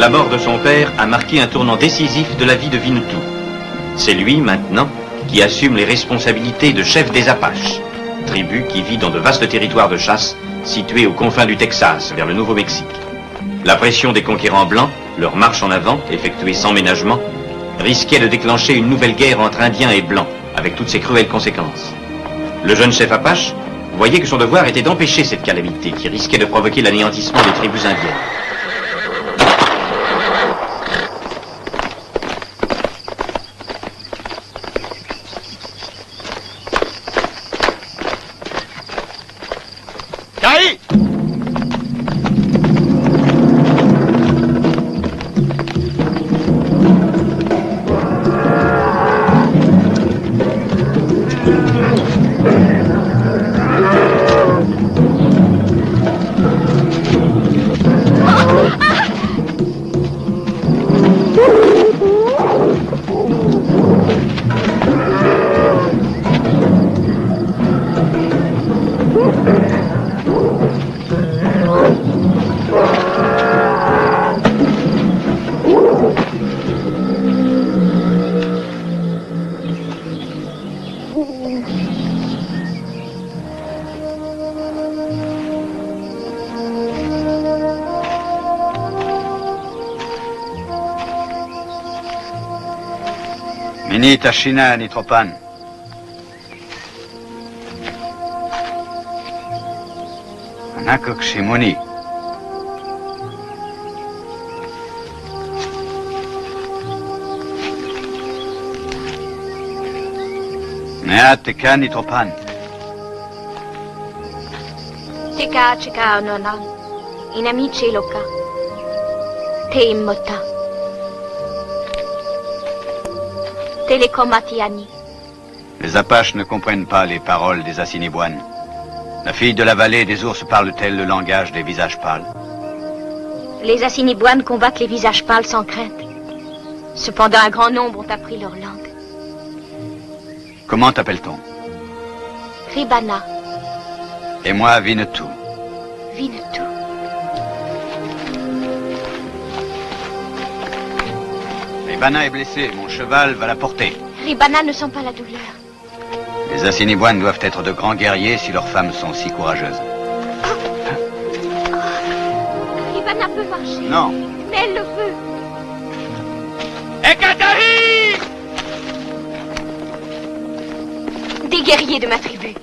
La mort de son père a marqué un tournant décisif de la vie de Winnetou. C'est lui, maintenant, qui assume les responsabilités de chef des Apaches, tribu qui vit dans de vastes territoires de chasse situés aux confins du Texas, vers le Nouveau-Mexique. La pression des conquérants blancs, leur marche en avant, effectuée sans ménagement, risquait de déclencher une nouvelle guerre entre Indiens et Blancs, avec toutes ses cruelles conséquences. Le jeune chef Apache voyait que son devoir était d'empêcher cette calamité qui risquait de provoquer l'anéantissement des tribus indiennes. Mini Tashina Nitropan. Anakok Shimoni. Nea Teka Nitropan. Teka Cheka Nonan. Inamiche Loka. Te Immota. Télécomatiani. Les Apaches ne comprennent pas les paroles des Assiniboines. La fille de la vallée des ours parle-t-elle le langage des visages pâles? Les Assiniboines combattent les visages pâles sans crainte. Cependant, un grand nombre ont appris leur langue. Comment t'appelle-t-on? Ribana. Et moi, Winnetou. Winnetou. Ribana est blessée, mon cheval va la porter. Ribana ne sent pas la douleur. Les Assiniboines doivent être de grands guerriers si leurs femmes sont si courageuses. Ribana peut marcher. Non. Mais elle le veut. Ekatahi! Des guerriers de ma tribu.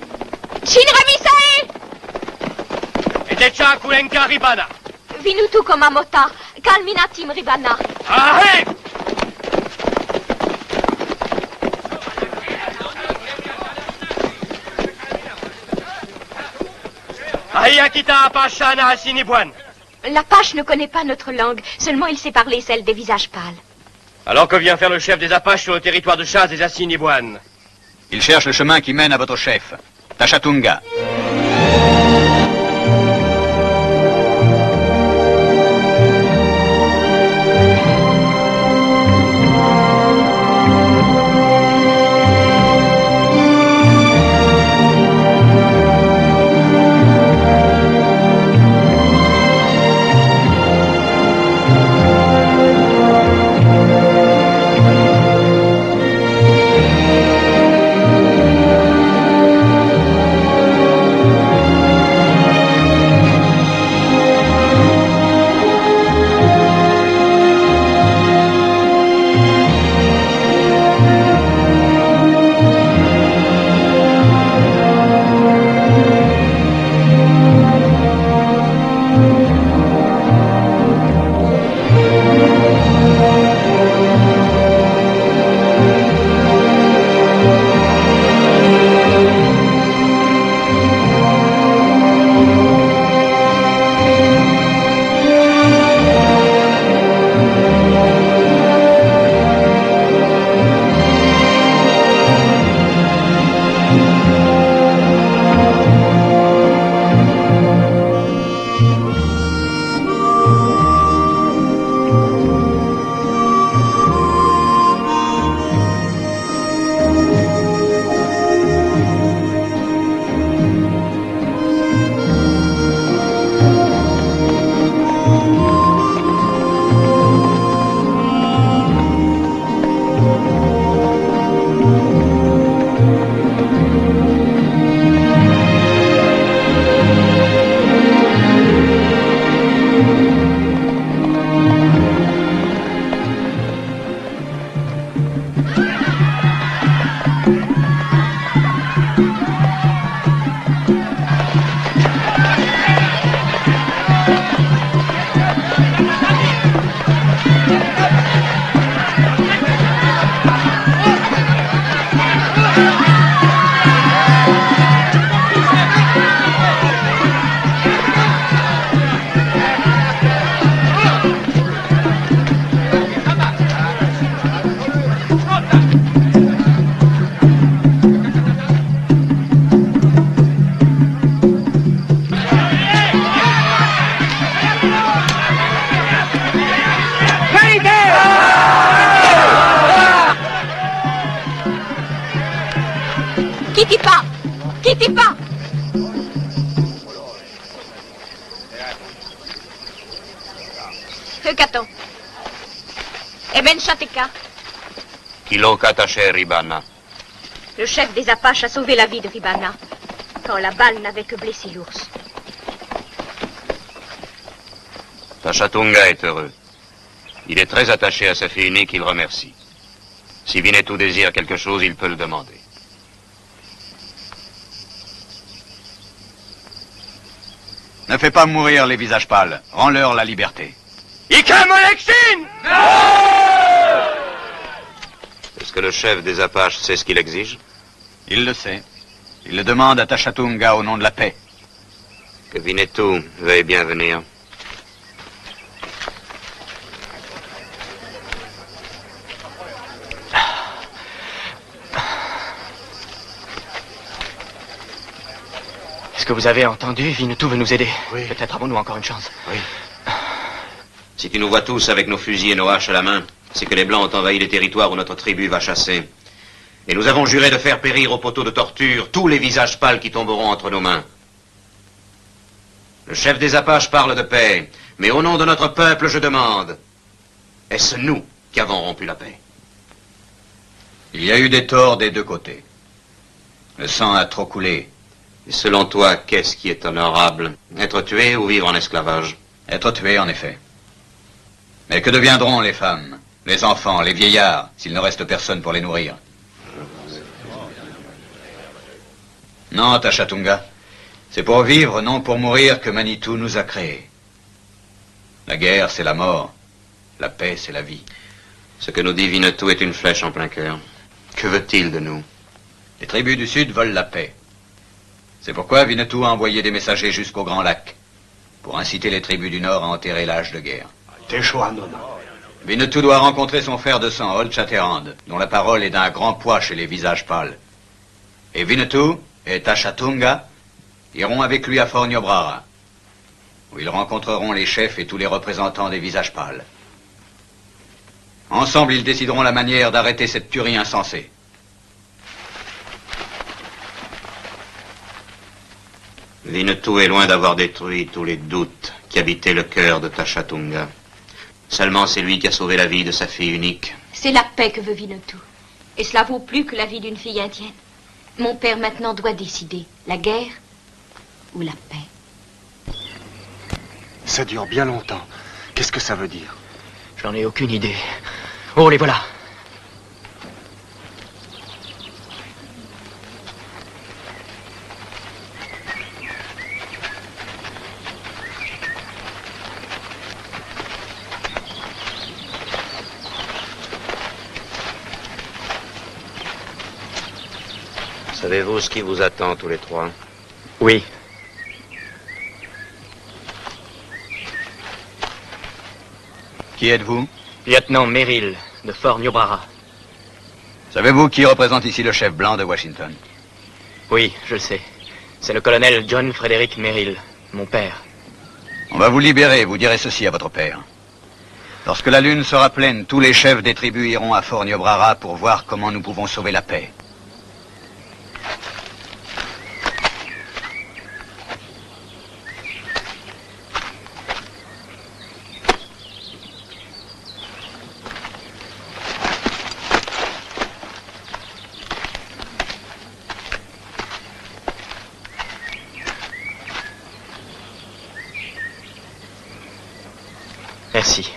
Shinramisae! Etecha Kulenka Ribana. Winnetou Komamota. Kalminatim Ribana. Ahé! Ayakita Apashana Assiniboine. L'Apache ne connaît pas notre langue, seulement il sait parler celle des visages pâles. Alors que vient faire le chef des Apaches sur le territoire de chasse des Assiniboines? Il cherche le chemin qui mène à votre chef, Tachatunga. Quittez pas! Quittez pas! Heukaton. Eben Shateka. Kiloka Tacher Ribana. Le chef des Apaches a sauvé la vie de Ribana, quand la balle n'avait que blessé l'ours. Tachatunga est heureux. Il est très attaché à sa fille unique, il remercie. Si Winnetou désire quelque chose, il peut le demander. Ne fais pas mourir les visages pâles. Rends-leur la liberté. Est-ce que le chef des Apaches sait ce qu'il exige? Il le sait. Il le demande à Tachatunga au nom de la paix. Que Winnetou veuille bien venir. Est-ce que vous avez entendu? Winnetou veut nous aider. Oui. Peut-être avons-nous encore une chance. Oui. Si tu nous vois tous avec nos fusils et nos haches à la main, c'est que les Blancs ont envahi les territoires où notre tribu va chasser. Et nous avons juré de faire périr au poteau de torture tous les visages pâles qui tomberont entre nos mains. Le chef des Apaches parle de paix, mais au nom de notre peuple, je demande, est-ce nous qui avons rompu la paix? Il y a eu des torts des deux côtés. Le sang a trop coulé. Et selon toi, qu'est-ce qui est honorable? Être tué ou vivre en esclavage? Être tué, en effet. Mais que deviendront les femmes, les enfants, les vieillards, s'il ne reste personne pour les nourrir? Non, Tachatunga. C'est pour vivre, non pour mourir, que Manitou nous a créés. La guerre, c'est la mort. La paix, c'est la vie. Ce que nous dit Winnetou est une flèche en plein cœur. Que veut-il de nous? Les tribus du Sud veulent la paix. C'est pourquoi Winnetou a envoyé des messagers jusqu'au Grand Lac, pour inciter les tribus du Nord à enterrer l'âge de guerre. Winnetou doit rencontrer son frère de sang, Old Shatterhand, dont la parole est d'un grand poids chez les visages pâles. Et Winnetou et Tachatunga iront avec lui à Fort Niobrara, où ils rencontreront les chefs et tous les représentants des visages pâles. Ensemble, ils décideront la manière d'arrêter cette tuerie insensée. Winnetou est loin d'avoir détruit tous les doutes qui habitaient le cœur de Tachatunga. Seulement c'est lui qui a sauvé la vie de sa fille unique. C'est la paix que veut Winnetou. Et cela vaut plus que la vie d'une fille indienne. Mon père maintenant doit décider. La guerre ou la paix. Ça dure bien longtemps. Qu'est-ce que ça veut dire? J'en ai aucune idée. Oh, les voilà. Savez-vous ce qui vous attend tous les trois? Oui. Qui êtes-vous? Lieutenant Merrill, de Fort Niobrara. Savez-vous qui représente ici le chef blanc de Washington? Oui, je le sais. C'est le colonel John Frederick Merrill, mon père. On va vous libérer, vous direz ceci à votre père. Lorsque la lune sera pleine, tous les chefs des tribus iront à Fort Niobrara pour voir comment nous pouvons sauver la paix. Merci.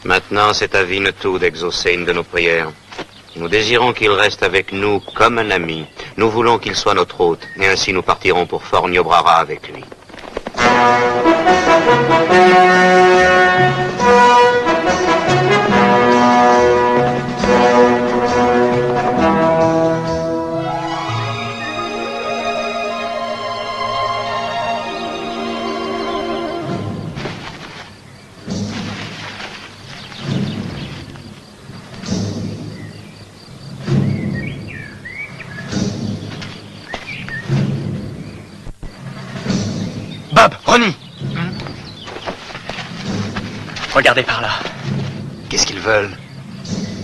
Maintenant, c'est à Winnetou d'exaucer une de nos prières. Nous désirons qu'il reste avec nous comme un ami. Nous voulons qu'il soit notre hôte, et ainsi nous partirons pour Fort Niobrara avec lui. Bob, Ronnie. Regardez par là. Qu'est-ce qu'ils veulent?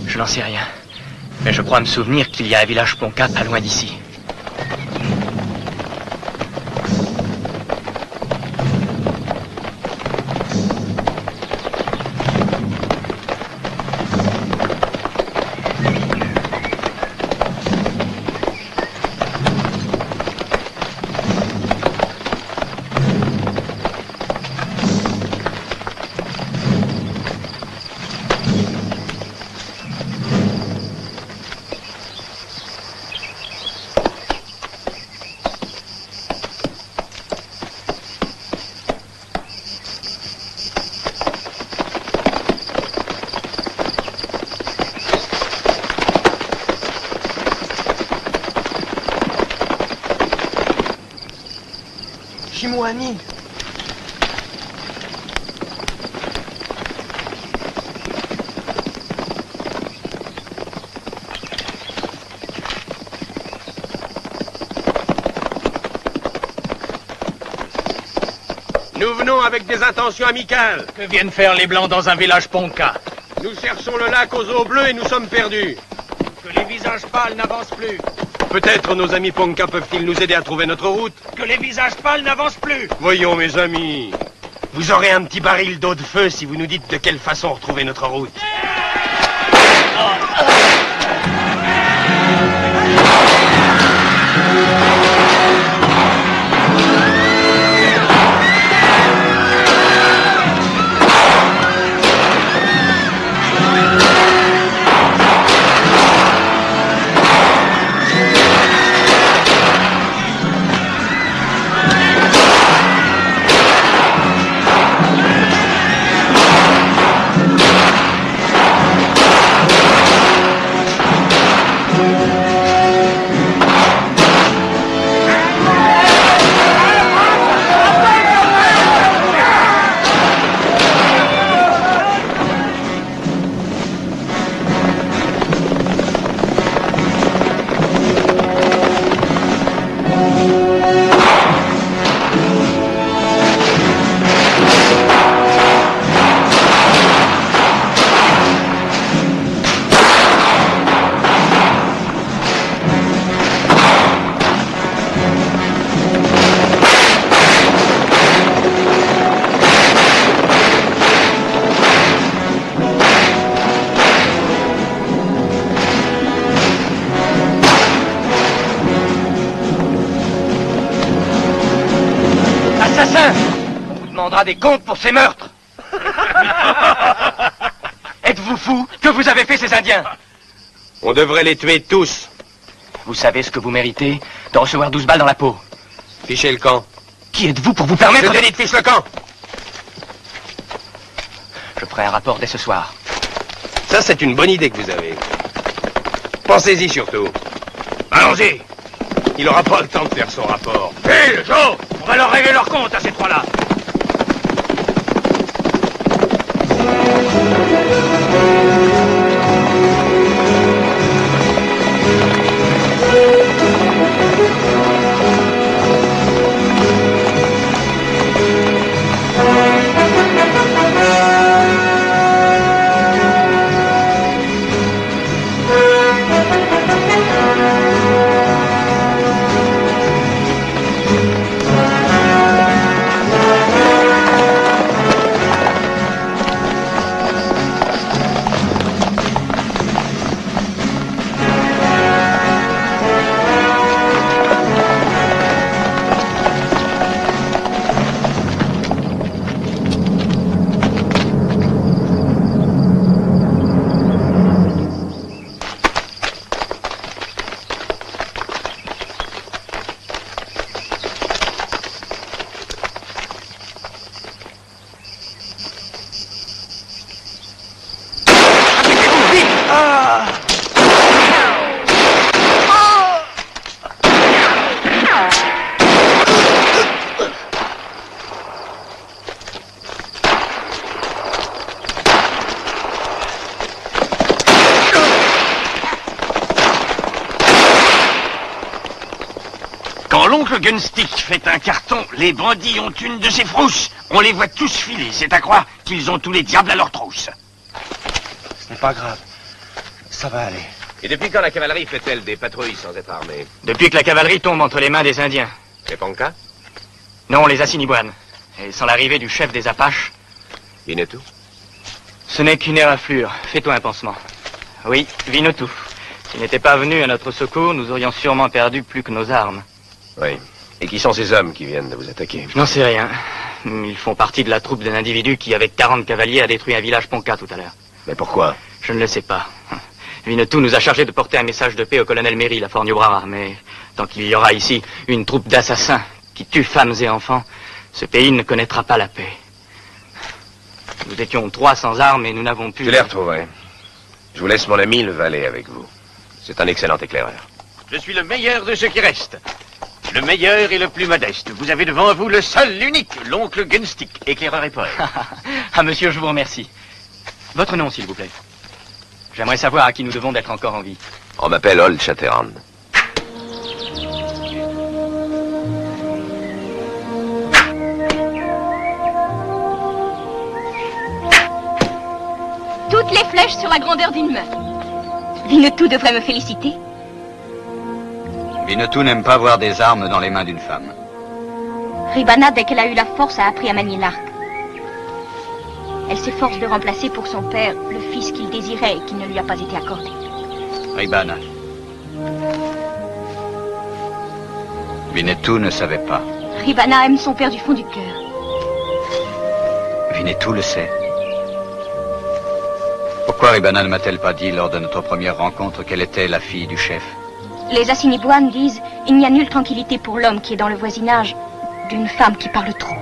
Je n'en sais rien. Mais je crois me souvenir qu'il y a un village Ponca pas loin d'ici. Chimouani. Nous venons avec des intentions amicales. Que viennent faire les Blancs dans un village Ponca? Nous cherchons le lac aux eaux bleues et nous sommes perdus. Que les visages pâles n'avancent plus. Peut-être nos amis Ponca peuvent-ils nous aider à trouver notre route? Que les visages pâles n'avancent plus. Voyons, mes amis. Vous aurez un petit baril d'eau de feu si vous nous dites de quelle façon retrouver notre route. Des comptes pour ces meurtres. Êtes-vous fou? Que vous avez fait ces Indiens? On devrait les tuer tous. Vous savez ce que vous méritez? De recevoir 12 balles dans la peau. Fichez le camp. Qui êtes-vous pour vous permettre... Je te dis de fiche le camp. Je ferai un rapport dès ce soir. Ça, c'est une bonne idée que vous avez. Pensez-y surtout. Allons-y. Il n'aura pas le temps de faire son rapport. Hé, Joe, on va leur régler leur compte à ces trois-là. l'oncle Gunstick fait un carton, les bandits ont une de ses frousses. On les voit tous filer, c'est à croire qu'ils ont tous les diables à leur trousse. Ce n'est pas grave. Ça va aller. Et depuis quand la cavalerie fait-elle des patrouilles sans être armée? Depuis que la cavalerie tombe entre les mains des Indiens. Les Ponca? Non, les Assiniboines. Et sans l'arrivée du chef des Apaches... Winnetou? Ce n'est qu'une éraflure. Fais-toi un pansement. Oui, Winnetou. S'il n'était pas venu à notre secours, nous aurions sûrement perdu plus que nos armes. Oui. Et qui sont ces hommes qui viennent de vous attaquer? Je n'en sais rien. Ils font partie de la troupe d'un individu qui, avec 40 cavaliers, a détruit un village Ponca tout à l'heure. Mais pourquoi? Je ne le sais pas. Winnetou nous a chargé de porter un message de paix au colonel Merrill à Fort Niobrara, mais tant qu'il y aura ici une troupe d'assassins qui tuent femmes et enfants, ce pays ne connaîtra pas la paix. Nous étions 3 sans armes et nous n'avons pu... Je les retrouverai. Je vous laisse mon ami le valet avec vous. C'est un excellent éclaireur. Je suis le meilleur de ceux qui restent. Le meilleur et le plus modeste. Vous avez devant vous le seul, l'unique, l'oncle Gunstick, éclaireur et poète. Ah, monsieur, je vous remercie. Votre nom, s'il vous plaît. J'aimerais savoir à qui nous devons d'être encore en vie. On m'appelle Old Shatterhand. Toutes les flèches sur la grandeur d'une main. Winnetou devrait me féliciter. Winnetou n'aime pas voir des armes dans les mains d'une femme. Ribana, dès qu'elle a eu la force, a appris à manier l'arc. Elle s'efforce de remplacer pour son père le fils qu'il désirait et qui ne lui a pas été accordé. Ribana. Winnetou ne savait pas. Ribana aime son père du fond du cœur. Winnetou le sait. Pourquoi Ribana ne m'a-t-elle pas dit lors de notre première rencontre qu'elle était la fille du chef? Les Assiniboines disent « Il n'y a nulle tranquillité pour l'homme qui est dans le voisinage d'une femme qui parle trop. »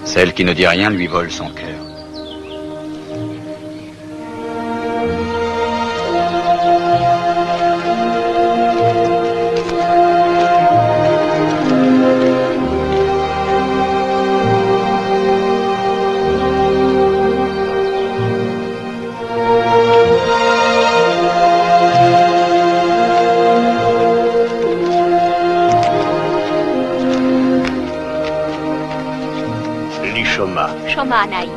Celle qui ne dit rien lui vole son cœur. Shoma Anaï.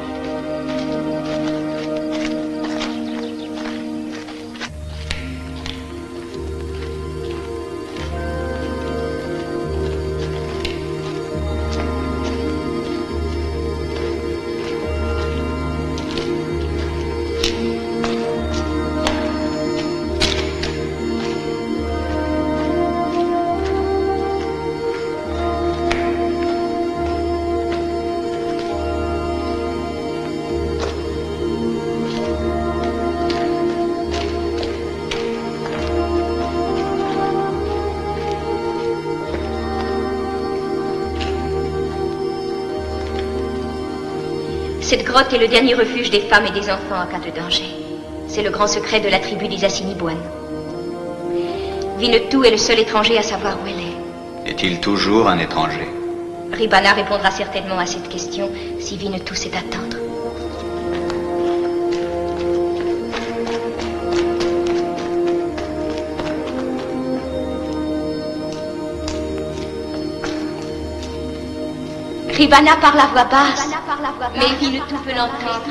Cette grotte est le dernier refuge des femmes et des enfants en cas de danger. C'est le grand secret de la tribu des Assiniboines. Winnetou est le seul étranger à savoir où elle est. Est-il toujours un étranger? Ribana répondra certainement à cette question si Winnetou sait attendre. Ribana parle à voix basse, mais Winnetou peut l'entendre,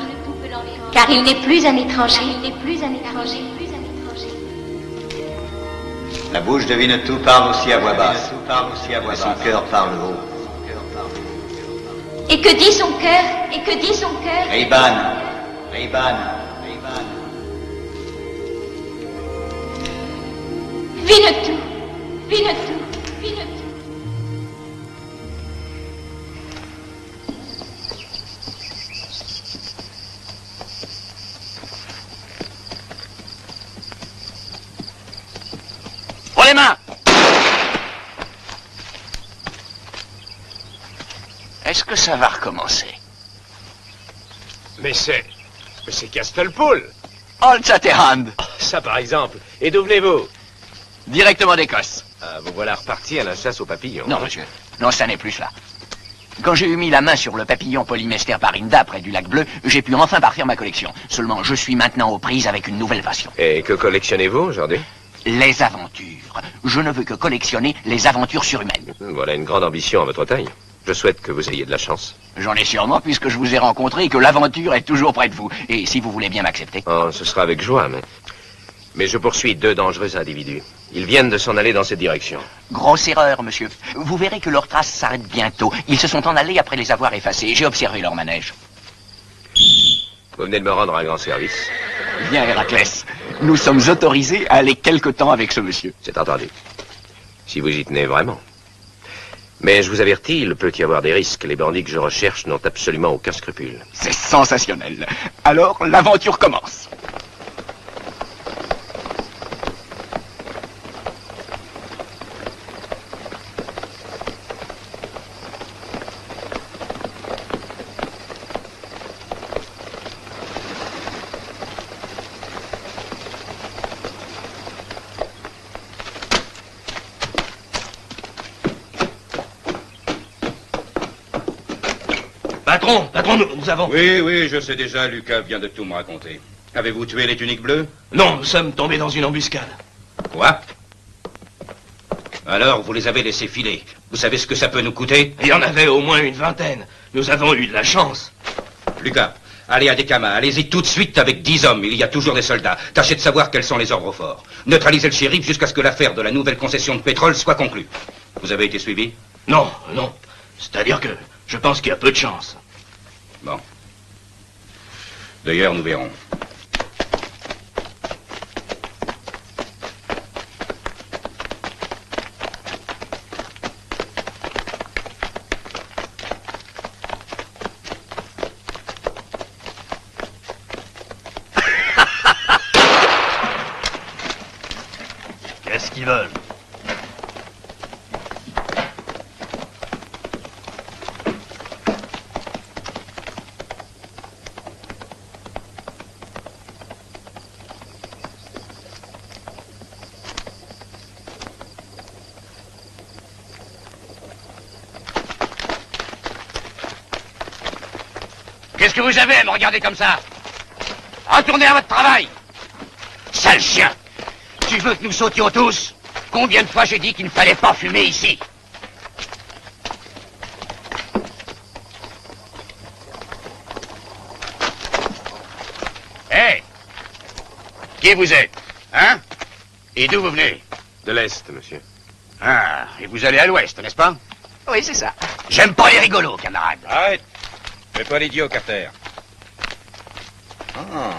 car il n'est plus un étranger. La bouche de Winnetou parle aussi à voix basse, mais son cœur parle haut. Et que dit son cœur? Ribana. Winnetou. Pour les mains! Est-ce que ça va recommencer? Mais c'est Castlepool. Old Shatterhand. Ça, par exemple. Et d'où venez-vous? Directement d'Écosse. Ah, vous voilà reparti à la chasse aux papillons. Non, monsieur. Non, ça n'est plus cela. Quand j'ai eu mis la main sur le papillon polymester parinda près du lac Bleu, j'ai pu enfin parfaire ma collection. Seulement, je suis maintenant aux prises avec une nouvelle passion. Et que collectionnez-vous aujourd'hui? les aventures. Je ne veux que collectionner les aventures surhumaines. Voilà une grande ambition à votre taille. Je souhaite que vous ayez de la chance. J'en ai sûrement, puisque je vous ai rencontré et que l'aventure est toujours près de vous. Et si vous voulez bien m'accepter. Oh, ce sera avec joie, mais je poursuis 2 dangereux individus. Ils viennent de s'en aller dans cette direction. Grosse erreur, monsieur. Vous verrez que leurs traces s'arrêtent bientôt. Ils se sont en allés après les avoir effacés. J'ai observé leur manège. Vous venez de me rendre un grand service. Bien, Héraclès. Nous sommes autorisés à aller quelque temps avec ce monsieur. C'est entendu. Si vous y tenez vraiment. Mais je vous avertis, il peut y avoir des risques. Les bandits que je recherche n'ont absolument aucun scrupule. C'est sensationnel. Alors, l'aventure commence. Patron, nous avons... Oui, je sais déjà, Lucas vient de tout me raconter. Avez-vous tué les tuniques bleues? Non, nous sommes tombés dans une embuscade. Quoi? Alors, vous les avez laissés filer. Vous savez ce que ça peut nous coûter? Il y en avait au moins une vingtaine. Nous avons eu de la chance. Lucas, allez à Dekama, allez-y tout de suite avec 10 hommes. Il y a toujours des soldats. Tâchez de savoir quels sont les ordres forts. Neutralisez le shérif jusqu'à ce que l'affaire de la nouvelle concession de pétrole soit conclue. Vous avez été suivi? Non. C'est-à-dire que je pense qu'il y a peu de chance. Bon. D'ailleurs, nous verrons. Qu'est-ce qu'ils veulent? Qu'est-ce que vous avez à me regarder comme ça? Retournez à votre travail! Sale chien! Tu veux que nous sautions tous? Combien de fois j'ai dit qu'il ne fallait pas fumer ici? Hé! Qui vous êtes? Hein? Et d'où vous venez? De l'Est, monsieur. Ah, et vous allez à l'ouest, n'est-ce pas? Oui, c'est ça. J'aime pas les rigolos, camarade. Arrête! Fais pas l'idiot, Carter. Ah.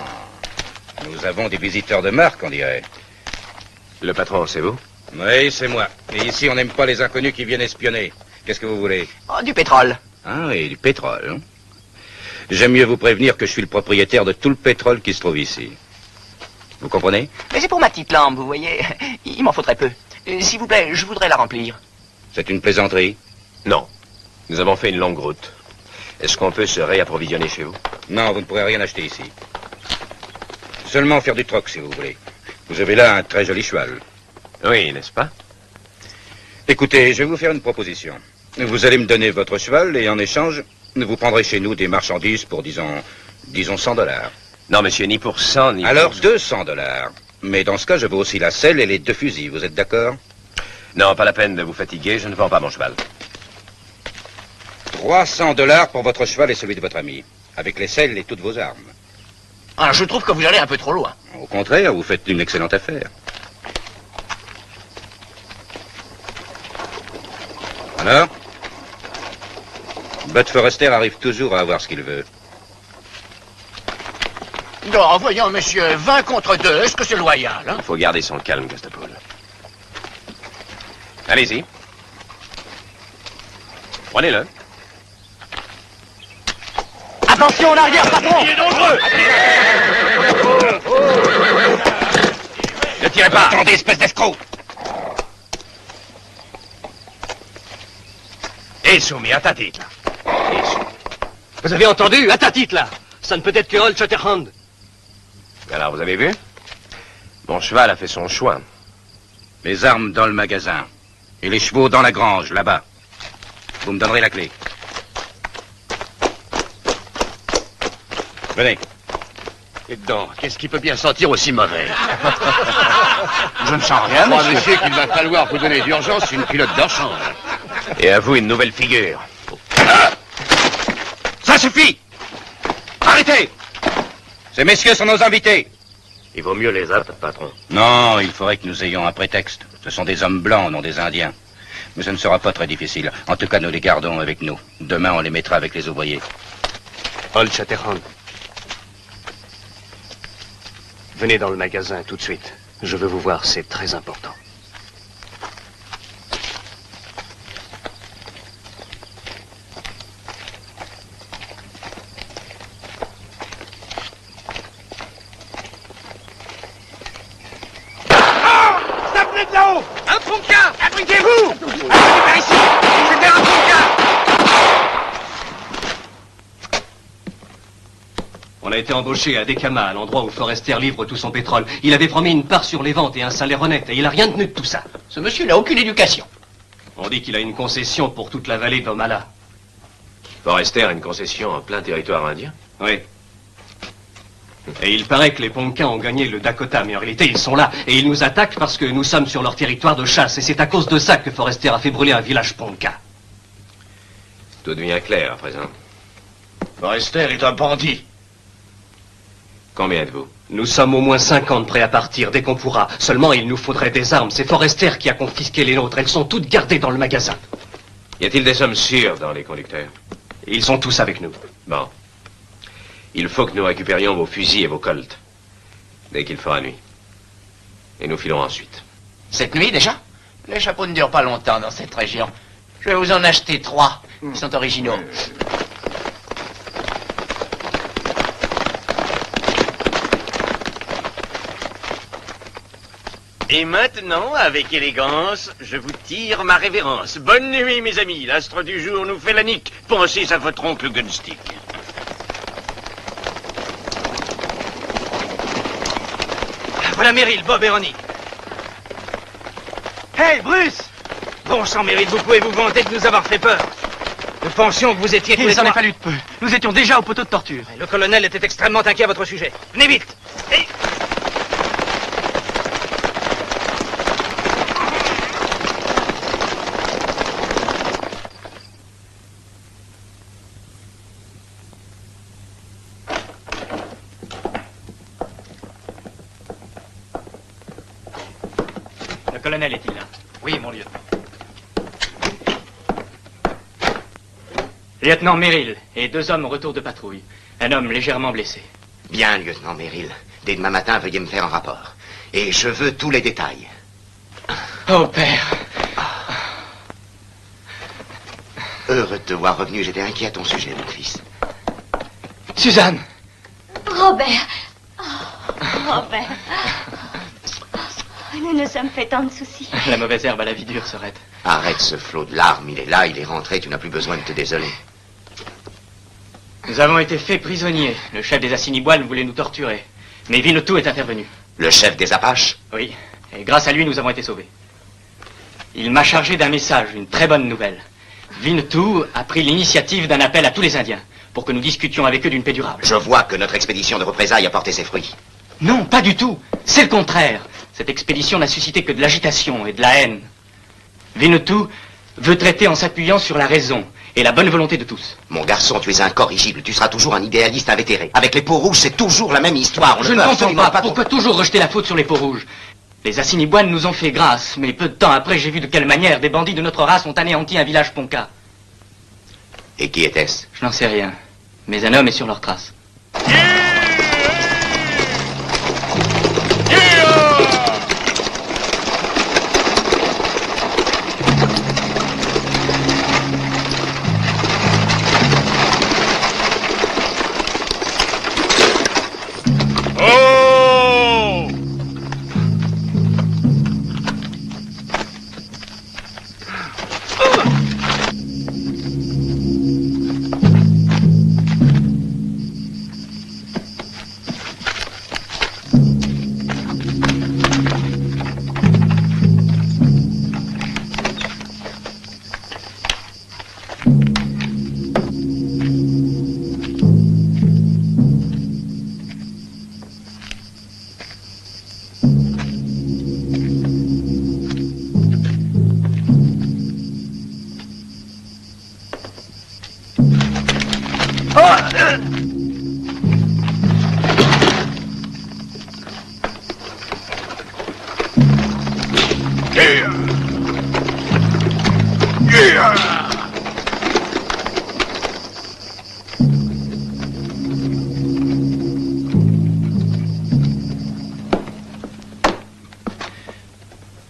Nous avons des visiteurs de marque, on dirait. Le patron, c'est vous? Oui, c'est moi. Et ici, on n'aime pas les inconnus qui viennent espionner. Qu'est-ce que vous voulez? Oh, du pétrole. Ah oui, du pétrole. Hein? J'aime mieux vous prévenir que je suis le propriétaire de tout le pétrole qui se trouve ici. Vous comprenez? Mais c'est pour ma petite lampe, vous voyez. Il m'en faudrait peu. S'il vous plaît, je voudrais la remplir. C'est une plaisanterie? Non. Nous avons fait une longue route. Est-ce qu'on peut se réapprovisionner chez vous? Non, vous ne pourrez rien acheter ici. Seulement faire du troc, si vous voulez. Vous avez là un très joli cheval. Oui, n'est-ce pas? Écoutez, je vais vous faire une proposition. Vous allez me donner votre cheval et en échange, vous prendrez chez nous des marchandises pour, disons $100. Non, monsieur, ni pour 100, ni Alors, pour... $200. Mais dans ce cas, je veux aussi la selle et les 2 fusils. Vous êtes d'accord? Non, pas la peine de vous fatiguer, je ne vends pas mon cheval. $300 pour votre cheval et celui de votre ami. Avec les selles et toutes vos armes. Ah, je trouve que vous allez un peu trop loin. Au contraire, vous faites une excellente affaire. Alors? Bud Forrester arrive toujours à avoir ce qu'il veut. Non, voyons, monsieur, 20 contre 2, est-ce que c'est loyal, hein? Il faut garder son calme, Gastapol. Allez-y. Prenez-le. Attention en arrière, patron! Il est dangereux! Ne tirez pas! Attendez, espèce d'escroc! Et soumis, à ta tête, là. Vous avez entendu? À ta titre, là! Ça ne peut être que Old Shatterhand. Alors, vous avez vu? Mon cheval a fait son choix. Les armes dans le magasin. Et les chevaux dans la grange, là-bas. Vous me donnerez la clé. Venez. Et dedans, qu'est-ce qui peut bien sentir aussi mauvais? Je ne sens rien, Moi, monsieur. monsieur, qu'il va falloir vous donner d'urgence une culotte de change. Et à vous une nouvelle figure. Ça suffit! Arrêtez! Ces messieurs sont nos invités. Il vaut mieux les appeler, patron. Non, il faudrait que nous ayons un prétexte. Ce sont des hommes blancs, non des Indiens. Mais ce ne sera pas très difficile. En tout cas, nous les gardons avec nous. Demain, on les mettra avec les ouvriers. Old Shatterhand. Venez dans le magasin tout de suite. Je veux vous voir, c'est très important. Ça venait de là-haut! Un Ponca! Abriguez-vous! Allez par ici! C'était un Ponca! On a été embauché à Dekama, à l'endroit où Forrester livre tout son pétrole. Il avait promis une part sur les ventes et un salaire honnête, et il a rien tenu de tout ça. Ce monsieur n'a aucune éducation. On dit qu'il a une concession pour toute la vallée d'Omala. Forrester a une concession en plein territoire indien? Oui. Et il paraît que les Ponca ont gagné le Dakota, mais en réalité ils sont là. Et ils nous attaquent parce que nous sommes sur leur territoire de chasse. Et c'est à cause de ça que Forrester a fait brûler un village Ponca. Tout devient clair à présent. Forrester est un bandit. Combien êtes-vous? Nous sommes au moins 50 prêts à partir dès qu'on pourra. Seulement il nous faudrait des armes. C'est Forrester qui a confisqué les nôtres. Elles sont toutes gardées dans le magasin. Y a-t-il des hommes sûrs dans les conducteurs? Ils sont tous avec nous. Bon. Il faut que nous récupérions vos fusils et vos colts. Dès qu'il fera nuit. Et nous filons ensuite. Cette nuit, déjà? Les chapeaux ne durent pas longtemps dans cette région. Je vais vous en acheter 3. Ils sont originaux. Et maintenant, avec élégance, je vous tire ma révérence. Bonne nuit, mes amis. L'astre du jour nous fait la nique. Pensez à votre oncle Gunstick. Voilà Meryl, Bob et Ronnie. Hey, Bruce! Bon sang, Meryl, vous pouvez vous vanter de nous avoir fait peur. Nous pensions que vous étiez tous les trois... Il s'en est fallu de peu. Nous étions déjà au poteau de torture. Le colonel était extrêmement inquiet à votre sujet. Venez vite! Et... Le colonel est-il là? Oui, mon lieutenant. Lieutenant Merrill et 2 hommes au retour de patrouille. Un homme légèrement blessé. Bien, lieutenant Merrill. Dès demain matin, veuillez me faire un rapport. Et je veux tous les détails. Oh, père. Heureux de te voir revenu, j'étais inquiet à ton sujet, mon fils. Suzanne! Robert. Oh, Robert. Nous nous sommes fait tant de soucis. La mauvaise herbe à la vie dure, Sorette. Arrête ce flot de larmes, il est là, il est rentré, tu n'as plus besoin de te désoler. Nous avons été faits prisonniers. Le chef des Assiniboines voulait nous torturer. Mais Winnetou est intervenu. Le chef des Apaches? Oui, et grâce à lui, nous avons été sauvés. Il m'a chargé d'un message, une très bonne nouvelle. Winnetou a pris l'initiative d'un appel à tous les Indiens pour que nous discutions avec eux d'une paix durable. Je vois que notre expédition de représailles a porté ses fruits. Non, pas du tout. C'est le contraire. Cette expédition n'a suscité que de l'agitation et de la haine. Winnetou veut traiter en s'appuyant sur la raison et la bonne volonté de tous. Mon garçon, tu es incorrigible. Tu seras toujours un idéaliste invétéré. Avec les peaux rouges, c'est toujours la même histoire. Je ne comprends pas. Pourquoi toujours rejeter la faute sur les peaux rouges? Les Assiniboines nous ont fait grâce, mais peu de temps après, j'ai vu de quelle manière des bandits de notre race ont anéanti un village Ponca. Et qui était-ce? Je n'en sais rien. Mais un homme est sur leur trace.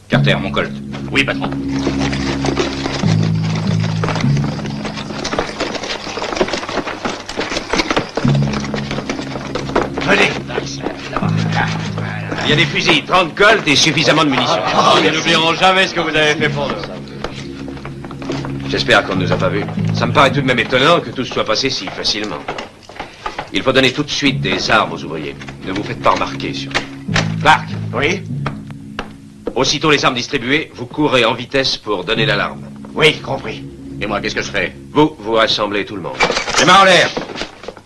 Carter, mon Colt. Oui, patron. Venez. Il y a des fusils, 30 colts et suffisamment de munitions. Nous n'oublierons jamais ce que vous avez fait pour nous. J'espère qu'on ne nous a pas vus. Ça me paraît tout de même étonnant que tout se soit passé si facilement. Il faut donner tout de suite des armes aux ouvriers. Ne vous faites pas remarquer, surtout. Clark. Oui? Aussitôt les armes distribuées, vous courez en vitesse pour donner l'alarme. Oui, compris. Et moi, qu'est-ce que je fais? Vous rassemblez tout le monde. Les mains en l'air.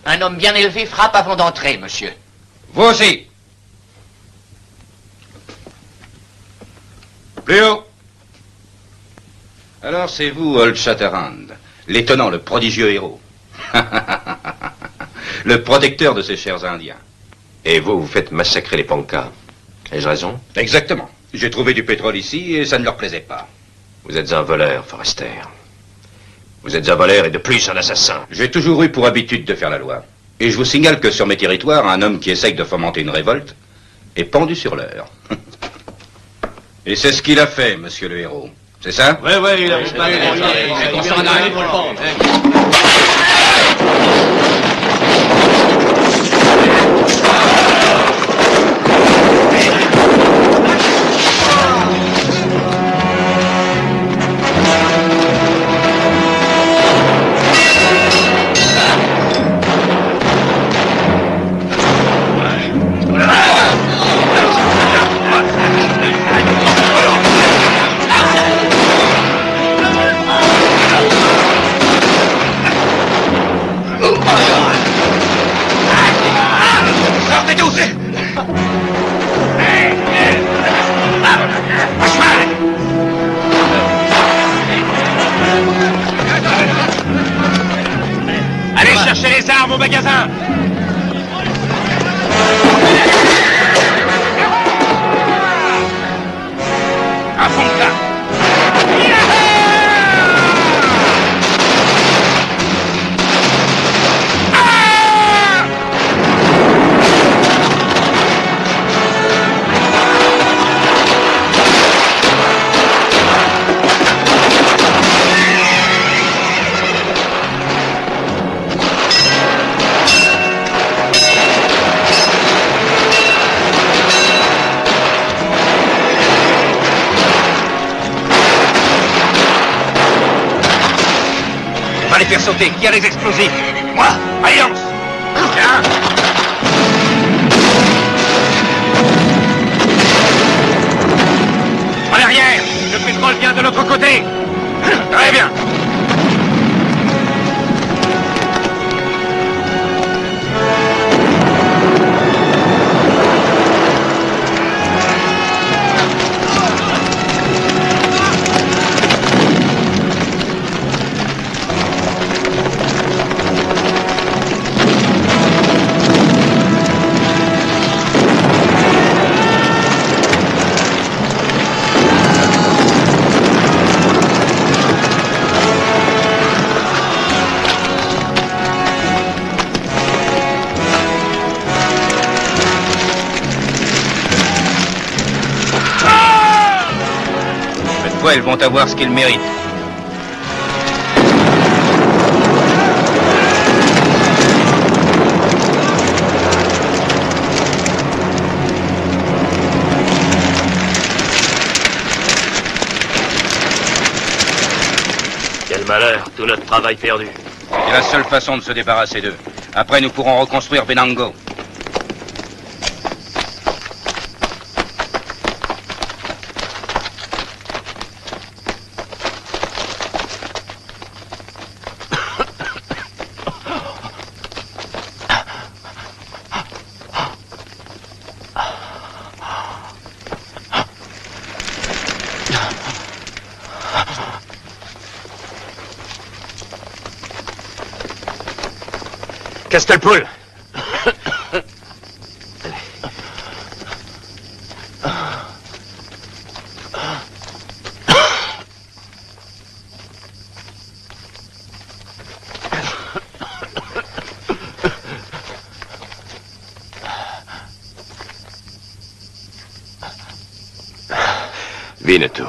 Un homme bien élevé frappe avant d'entrer, monsieur. Vous aussi. Plus haut. Alors c'est vous, Old Shatterhand, l'étonnant, le prodigieux héros. Le protecteur de ces chers Indiens. Et vous faites massacrer les Ponkas. Ai-je raison? Exactement. J'ai trouvé du pétrole ici et ça ne leur plaisait pas. Vous êtes un voleur, Forrester. Vous êtes un voleur et de plus un assassin. J'ai toujours eu pour habitude de faire la loi. Et je vous signale que sur mes territoires, un homme qui essaye de fomenter une révolte est pendu sur l'heure. Et c'est ce qu'il a fait, monsieur le héros. C'est ça? Oui, il a fait. Allez chercher les armes au magasin. À fond là. Les faire sauter. Qui a les explosifs? Moi. Alliance. Tiens. En arrière. Le pétrole vient de l'autre côté. Très bien. Elles vont avoir ce qu'elles méritent. Quel malheur, tout notre travail perdu. C'est la seule façon de se débarrasser d'eux. Après, nous pourrons reconstruire Venango. Castelpoul. Winnetou.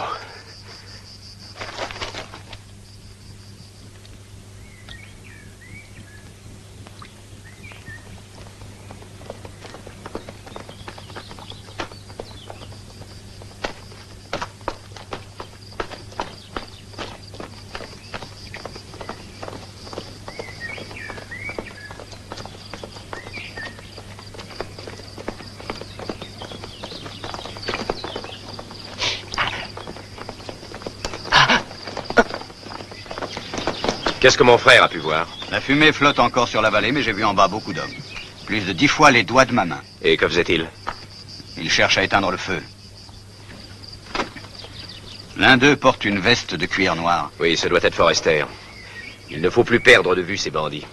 Qu'est-ce que mon frère a pu voir? La fumée flotte encore sur la vallée, mais j'ai vu en bas beaucoup d'hommes. Plus de 10 fois les doigts de ma main. Et que faisait-il? Ils cherchent à éteindre le feu. L'un d'eux porte une veste de cuir noir. Oui, ce doit être Forrester. Il ne faut plus perdre de vue ces bandits.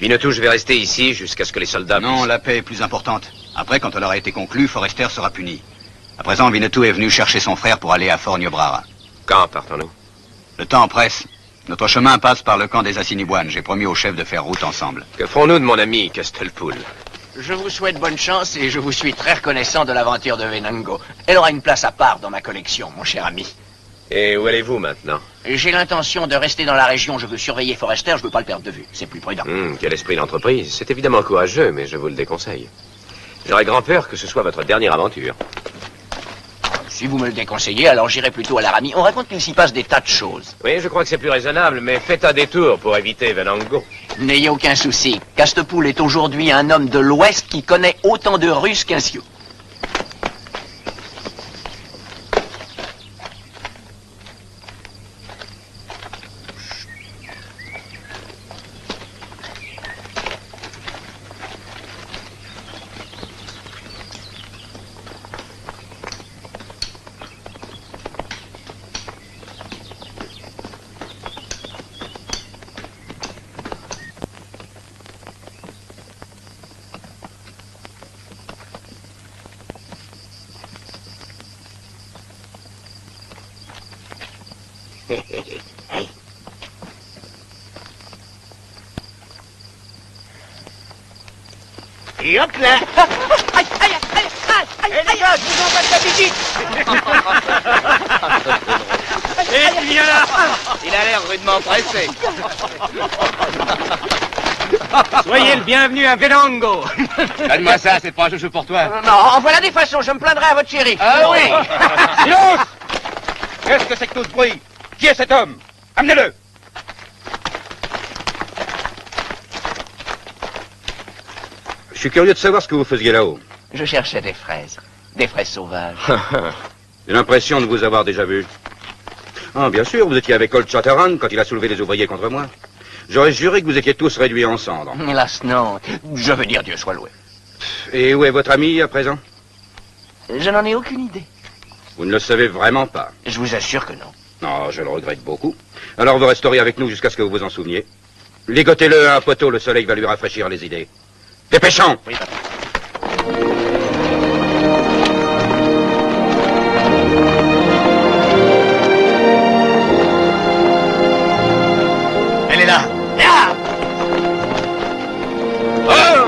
Winnetou, je vais rester ici jusqu'à ce que les soldats... Non, la paix est plus importante. Après, quand elle aura été conclue, Forrester sera puni. À présent, Winnetou est venu chercher son frère pour aller à Fort Niobrara. Quand partons-nous? Le temps presse. Notre chemin passe par le camp des Assiniboines. J'ai promis au chef de faire route ensemble. Que ferons-nous de mon ami Castelpoul? Je vous souhaite bonne chance et je vous suis très reconnaissant de l'aventure de Venango. Elle aura une place à part dans ma collection, mon cher ami. Et où allez-vous maintenant? J'ai l'intention de rester dans la région. Je veux surveiller Forrester, je veux pas le perdre de vue. C'est plus prudent. Quel esprit d'entreprise. C'est évidemment courageux, mais je vous le déconseille. J'aurais grand peur que ce soit votre dernière aventure. Si vous me le déconseillez, alors j'irai plutôt à Laramie. On raconte qu'il s'y passe des tas de choses. Oui, je crois que c'est plus raisonnable, mais faites un détour pour éviter Venango. N'ayez aucun souci. Castelpoul est aujourd'hui un homme de l'Ouest qui connaît autant de Russes qu'un Sioux. Et hop là. Aïe, aïe, aïe, aïe, aïe, les gars, je vous envoie de la visite. Et tu viens là. Il a l'air rudement pressé. Soyez le bienvenu à Venango. Donne-moi ça, c'est pas un jeu pour toi. Non, en voilà des façons, je me plaindrai à votre chéri. Ah oui. Silence. Qu'est-ce que c'est que tout ce bruit? Qui est cet homme? Amenez-le. Je suis curieux de savoir ce que vous faisiez là-haut. Je cherchais des fraises sauvages. J'ai l'impression de vous avoir déjà vu. Ah, bien sûr, vous étiez avec Old Shatterhand quand il a soulevé les ouvriers contre moi. J'aurais juré que vous étiez tous réduits en cendres. Hélas, non. Je veux dire, Dieu soit loué. Et où est votre ami à présent? Je n'en ai aucune idée. Vous ne le savez vraiment pas? Je vous assure que non. Non, je le regrette beaucoup. Alors vous resterez avec nous jusqu'à ce que vous vous en souveniez. Ligotez-le à un poteau, le soleil va lui rafraîchir les idées. Dépêchons! Oui, papa. Elle est là. Là. Oh!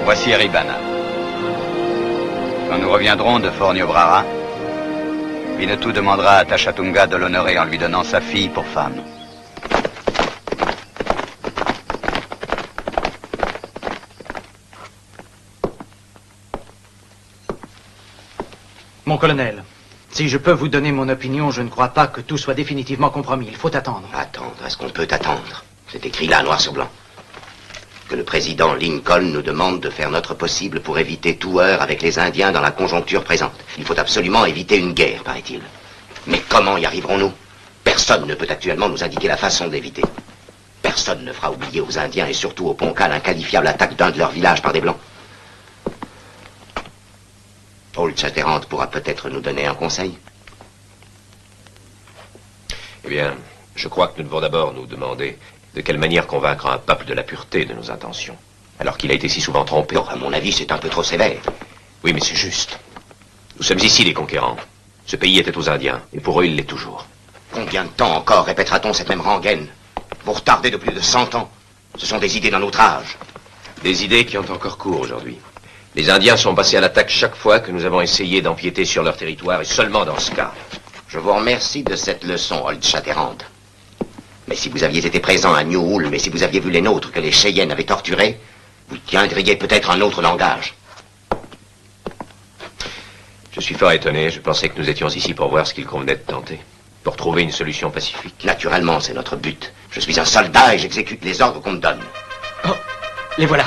Voici Eribana. Quand nous reviendrons de Fort Niobrara, Winnetou demandera à Tachatunga de l'honorer en lui donnant sa fille pour femme. Mon colonel, si je peux vous donner mon opinion, je ne crois pas que tout soit définitivement compromis. Il faut attendre. Attendre? Est-ce qu'on peut attendre? C'est écrit là, noir sur blanc. Que le président Lincoln nous demande de faire notre possible pour éviter tout heurt avec les Indiens dans la conjoncture présente. Il faut absolument éviter une guerre, paraît-il. Mais comment y arriverons-nous? Personne ne peut actuellement nous indiquer la façon d'éviter. Personne ne fera oublier aux Indiens et surtout aux Ponca l'inqualifiable attaque d'un de leurs villages par des Blancs. Old Shatterhand pourra peut-être nous donner un conseil. Eh bien, je crois que nous devons d'abord nous demander de quelle manière convaincre un peuple de la pureté de nos intentions, alors qu'il a été si souvent trompé. Non, à mon avis, c'est un peu trop sévère. Oui, mais c'est juste. Nous sommes ici les conquérants. Ce pays était aux Indiens, et pour eux, il l'est toujours. Combien de temps encore répétera-t-on cette même rengaine? Vous retardez de plus de 100 ans. Ce sont des idées d'un autre âge. Des idées qui ont encore cours aujourd'hui. Les Indiens sont passés à l'attaque chaque fois que nous avons essayé d'empiéter sur leur territoire, et seulement dans ce cas. Je vous remercie de cette leçon, Old Shatterhand. Mais si vous aviez été présent à New Ulm, et si vous aviez vu les nôtres que les Cheyennes avaient torturés, vous tiendriez peut-être un autre langage. Je suis fort étonné. Je pensais que nous étions ici pour voir ce qu'il convenait de tenter. Pour trouver une solution pacifique. Naturellement, c'est notre but. Je suis un soldat et j'exécute les ordres qu'on me donne. Oh, les voilà.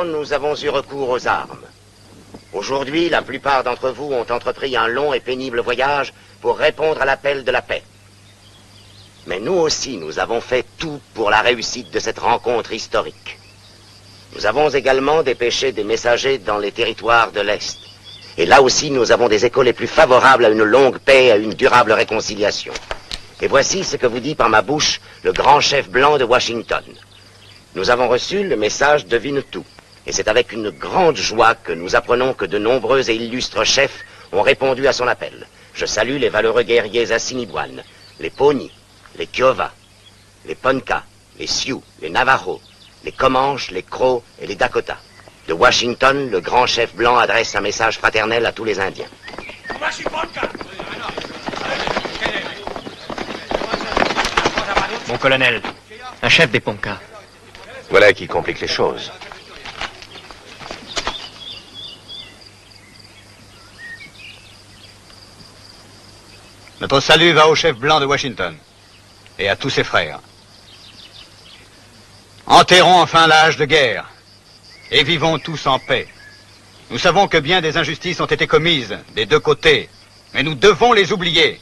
Nous avons eu recours aux armes. Aujourd'hui, la plupart d'entre vous ont entrepris un long et pénible voyage pour répondre à l'appel de la paix. Mais nous aussi, nous avons fait tout pour la réussite de cette rencontre historique. Nous avons également dépêché des messagers dans les territoires de l'Est. Et là aussi, nous avons des échos les plus favorables à une longue paix et à une durable réconciliation. Et voici ce que vous dit par ma bouche le grand chef blanc de Washington. Nous avons reçu le message de Winnetou. Et c'est avec une grande joie que nous apprenons que de nombreux et illustres chefs ont répondu à son appel. Je salue les valeureux guerriers Assiniboines, les Pawnees, les Kiowa, les Ponca, les Sioux, les Navajos, les Comanches, les Crows et les Dakota. De Washington, le grand chef blanc adresse un message fraternel à tous les Indiens. Mon colonel, un chef des Ponca. Voilà qui complique les choses. Notre salut va au chef blanc de Washington et à tous ses frères. Enterrons enfin l'âge de guerre et vivons tous en paix. Nous savons que bien des injustices ont été commises des deux côtés, mais nous devons les oublier.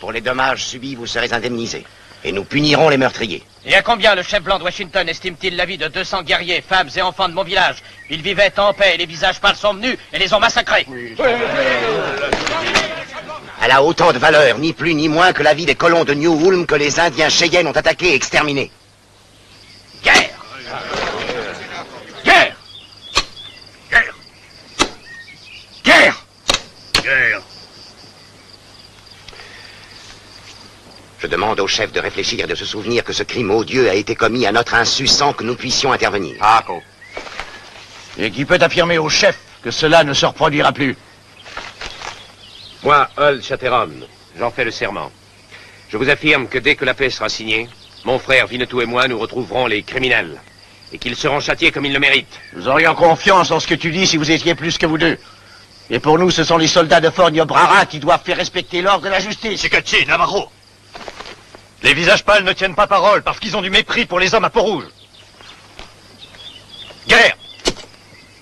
Pour les dommages subis, vous serez indemnisés et nous punirons les meurtriers. Et à combien le chef blanc de Washington estime-t-il la vie de 200 guerriers, femmes et enfants de mon village? Ils vivaient en paix et les visages pâles sont venus et les ont massacrés. Elle a autant de valeur, ni plus ni moins que la vie des colons de New Ulm que les Indiens Cheyennes ont attaqués et exterminés. Guerre! Guerre! Guerre! Guerre! Guerre! Je demande au chef de réfléchir et de se souvenir que ce crime odieux a été commis à notre insu sans que nous puissions intervenir. Et qui peut affirmer au chef que cela ne se reproduira plus? Moi, Old Shatterhand, j'en fais le serment. Je vous affirme que dès que la paix sera signée, mon frère Winnetou et moi, nous retrouverons les criminels. Et qu'ils seront châtiés comme ils le méritent. Nous aurions confiance en ce que tu dis si vous étiez plus que vous deux. Et pour nous, ce sont les soldats de Fort Niobrara qui doivent faire respecter l'ordre et la justice. Chikatchi, Navarro. Les visages pâles ne tiennent pas parole parce qu'ils ont du mépris pour les hommes à peau rouge. Guerre!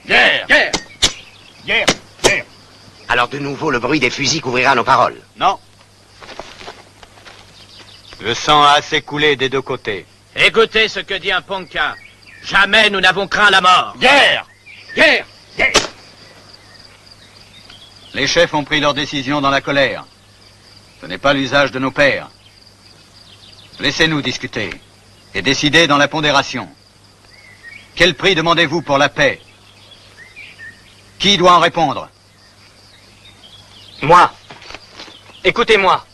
Guerre! Guerre! Guerre! Guerre! Alors de nouveau, le bruit des fusils couvrira nos paroles. Non. Le sang a assez coulé des deux côtés. Écoutez ce que dit un Ponca. Jamais nous n'avons craint la mort. Guerre! Guerre! Guerre! Les chefs ont pris leur décision dans la colère. Ce n'est pas l'usage de nos pères. Laissez-nous discuter et décider dans la pondération. Quel prix demandez-vous pour la paix? Qui doit en répondre? Moi. Écoutez-moi.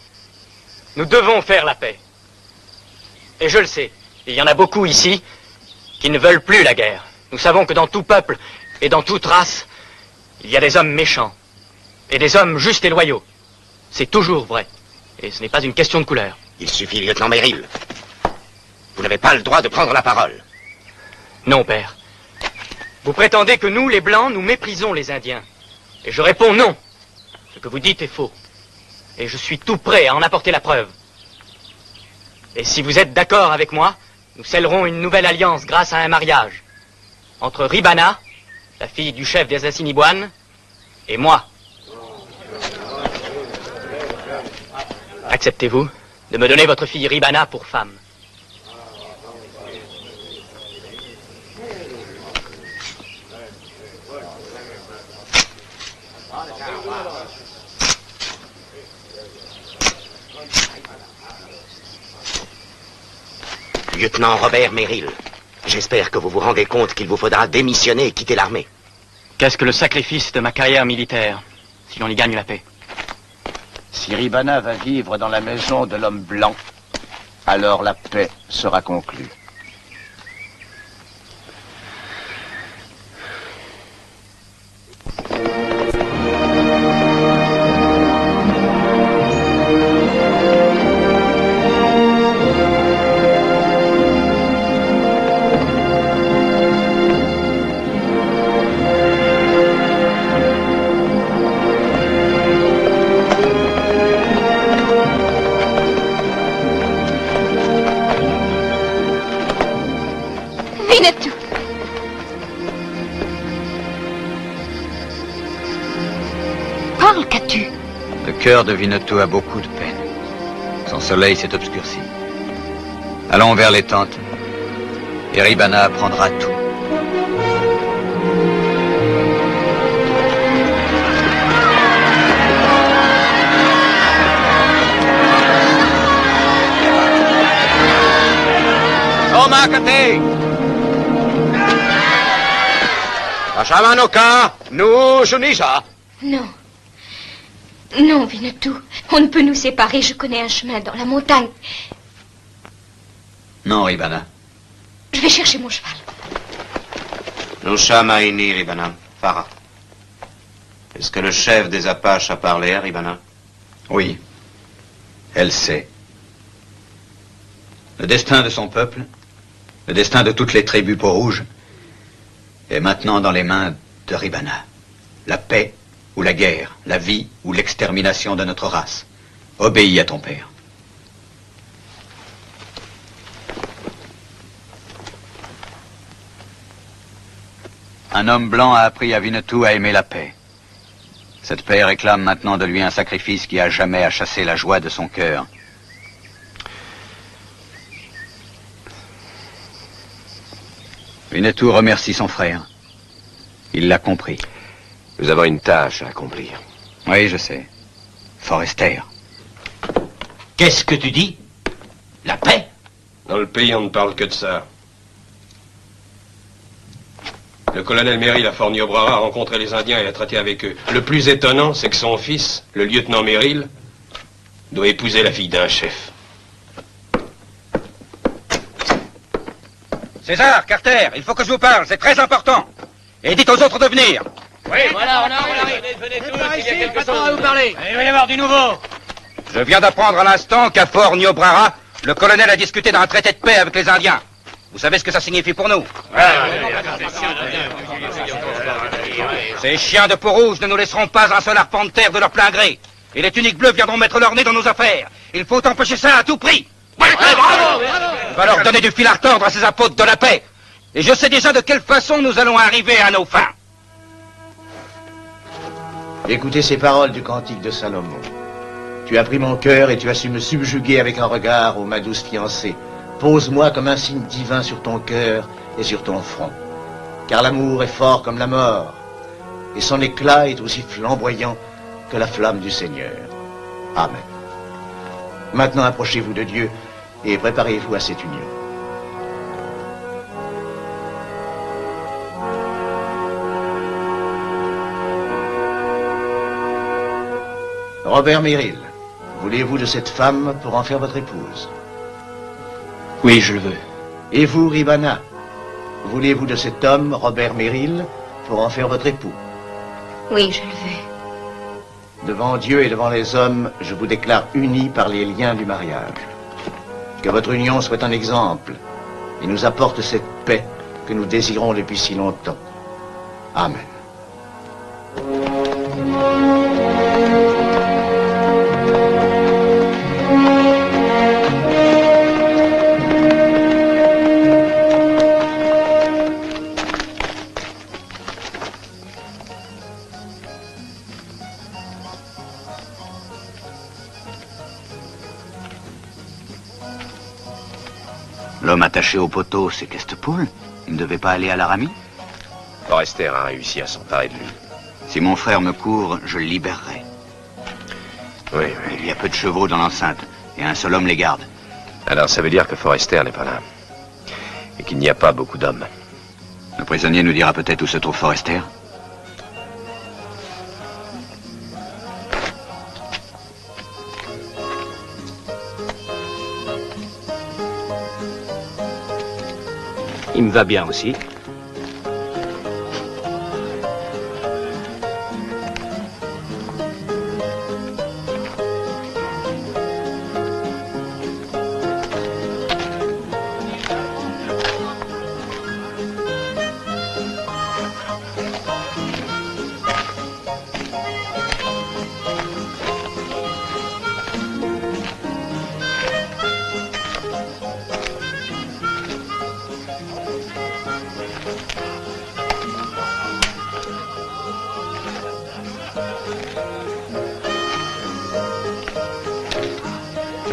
Nous devons faire la paix. Et je le sais, il y en a beaucoup ici qui ne veulent plus la guerre. Nous savons que dans tout peuple et dans toute race, il y a des hommes méchants et des hommes justes et loyaux. C'est toujours vrai. Et ce n'est pas une question de couleur. Il suffit, lieutenant Merrill. Vous n'avez pas le droit de prendre la parole. Non, père. Vous prétendez que nous, les Blancs, nous méprisons les Indiens. Et je réponds non. Ce que vous dites est faux. Et je suis tout prêt à en apporter la preuve. Et si vous êtes d'accord avec moi, nous scellerons une nouvelle alliance grâce à un mariage. Entre Ribana, la fille du chef des Assiniboines, et moi. Acceptez-vous de me donner votre fille Ribana pour femme? Lieutenant Robert Merrill, j'espère que vous vous rendez compte qu'il vous faudra démissionner et quitter l'armée. Qu'est-ce que le sacrifice de ma carrière militaire, si l'on y gagne la paix? Si Ribana va vivre dans la maison de l'homme blanc, alors la paix sera conclue. Winnetou. Parle, qu'as-tu? Le cœur de Winnetou a beaucoup de peine. Son soleil s'est obscurci. Allons vers les tentes. Et Ribana apprendra tout. Omakate! Ashamanoka, nous Junisa. Non. Non, Winnetou. On ne peut nous séparer. Je connais un chemin dans la montagne. Non, Ribana. Je vais chercher mon cheval. Noshamaini, Ribana. Farah. Est-ce que le chef des Apaches a parlé à Ribana? Oui. Elle sait. Le destin de son peuple, le destin de toutes les tribus peau-rouge, est maintenant dans les mains de Ribana. La paix ou la guerre, la vie ou l'extermination de notre race. Obéis à ton père. Un homme blanc a appris à Winnetou à aimer la paix. Cette paix réclame maintenant de lui un sacrifice qui à jamais a chassé la joie de son cœur. Winnetou remercie son frère. Il l'a compris. Nous avons une tâche à accomplir. Oui, je sais. Forester. Qu'est-ce que tu dis? La paix? Dans le pays, on ne parle que de ça. Le colonel Merrill à Fort Niobrara a rencontré les Indiens et a traité avec eux. Le plus étonnant, c'est que son fils, le lieutenant Merrill, doit épouser la fille d'un chef. César, Carter, il faut que je vous parle, c'est très important. Et dites aux autres de venir. Oui, voilà, on arrive. Venez tous, il y a quelque chose à vous parler. Il va y avoir du nouveau. Je viens d'apprendre à l'instant qu'à Fort Niobrara, le colonel a discuté d'un traité de paix avec les Indiens. Vous savez ce que ça signifie pour nous? Ces chiens de peau rouge ne nous laisseront pas un seul arpent de terre de leur plein gré. Et les tuniques bleues viendront mettre leur nez dans nos affaires. Il faut empêcher ça à tout prix. On va leur donner du fil à retordre à ces apôtres de la paix. Et je sais déjà de quelle façon nous allons arriver à nos fins. Écoutez ces paroles du cantique de Salomon. Tu as pris mon cœur et tu as su me subjuguer avec un regard, ô ma douce fiancée. Pose-moi comme un signe divin sur ton cœur et sur ton front. Car l'amour est fort comme la mort, et son éclat est aussi flamboyant que la flamme du Seigneur. Amen. Maintenant approchez-vous de Dieu et préparez-vous à cette union. Robert Merrill, voulez-vous de cette femme pour en faire votre épouse? Oui, je le veux. Et vous, Ribana, voulez-vous de cet homme, Robert Merrill, pour en faire votre époux? Oui, je le veux. Devant Dieu et devant les hommes, je vous déclare unis par les liens du mariage. Que votre union soit un exemple et nous apporte cette paix que nous désirons depuis si longtemps. Amen. L'homme attaché au poteau, c'est Kestepoul. Il ne devait pas aller à l'Aramie. Forrester a réussi à s'emparer de lui. Si mon frère me court, je le libérerai. Oui, Il y a peu de chevaux dans l'enceinte, et un seul homme les garde. Alors ça veut dire que Forrester n'est pas là. Et qu'il n'y a pas beaucoup d'hommes. Le prisonnier nous dira peut-être où se trouve Forrester. Il me va bien aussi.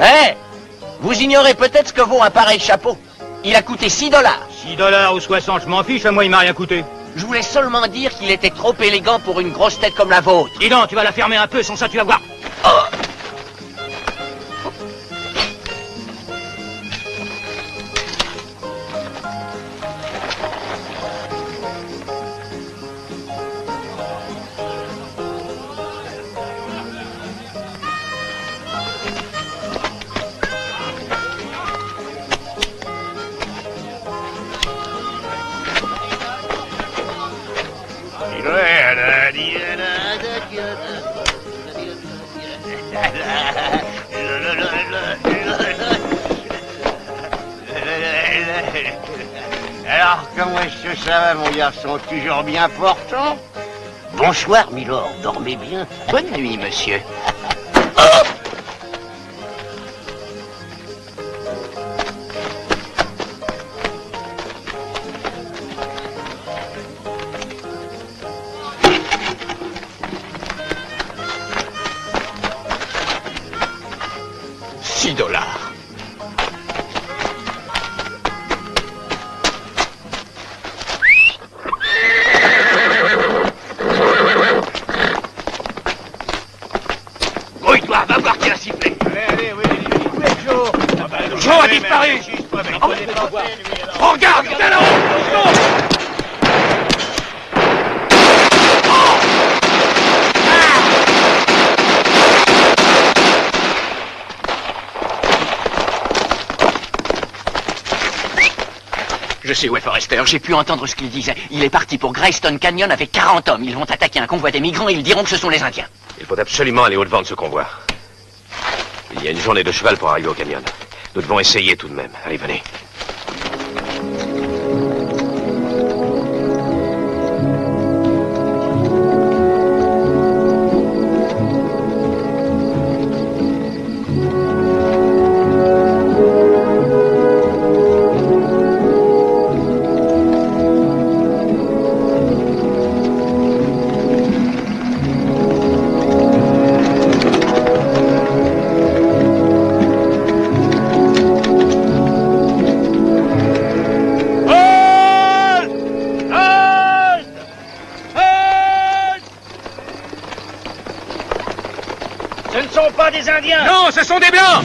Hé, vous ignorez peut-être ce que vaut un pareil chapeau. Il a coûté $6. 6 $ ou 60, je m'en fiche, à moi il m'a rien coûté. Je voulais seulement dire qu'il était trop élégant pour une grosse tête comme la vôtre. Dis donc, tu vas la fermer un peu, sans ça tu vas voir. Alors, comment est-ce que ça va, mon garçon? Toujours bien portant? Bonsoir, Milord. Dormez bien. Bonne nuit, monsieur. $6. Grouille-toi, va voir qui a sifflé. Allez, oui, Joe. Joe a disparu. Oh, regarde, c'est là-haut. Je sais où est Forrester, j'ai pu entendre ce qu'il disait. Il est parti pour Greystone Canyon avec 40 hommes. Ils vont attaquer un convoi des migrants et ils diront que ce sont les Indiens. Il faut absolument aller au-devant de ce convoi. Il y a une journée de cheval pour arriver au canyon. Nous devons essayer tout de même. Allez, venez. Des Indiens! Non, ce sont des Blancs!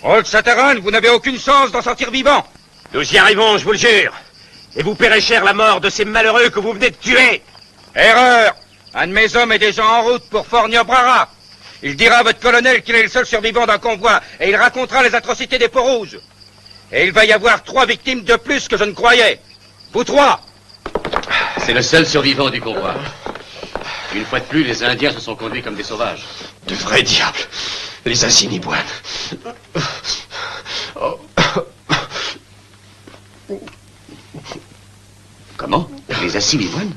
Old Shatterhand, vous n'avez aucune chance d'en sortir vivant. Nous y arrivons, je vous le jure. Et vous paierez cher la mort de ces malheureux que vous venez de tuer. Erreur. Un de mes hommes est déjà en route pour Fort Niobrara. Il dira à votre colonel qu'il est le seul survivant d'un convoi et il racontera les atrocités des Peaux-Rouges. Et il va y avoir 3 victimes de plus que je ne croyais. Vous 3. C'est le seul survivant du convoi. Une fois de plus, les Indiens se sont conduits comme des sauvages. De vrais diables. Les Assiniboines. Comment? Les Assiniboines?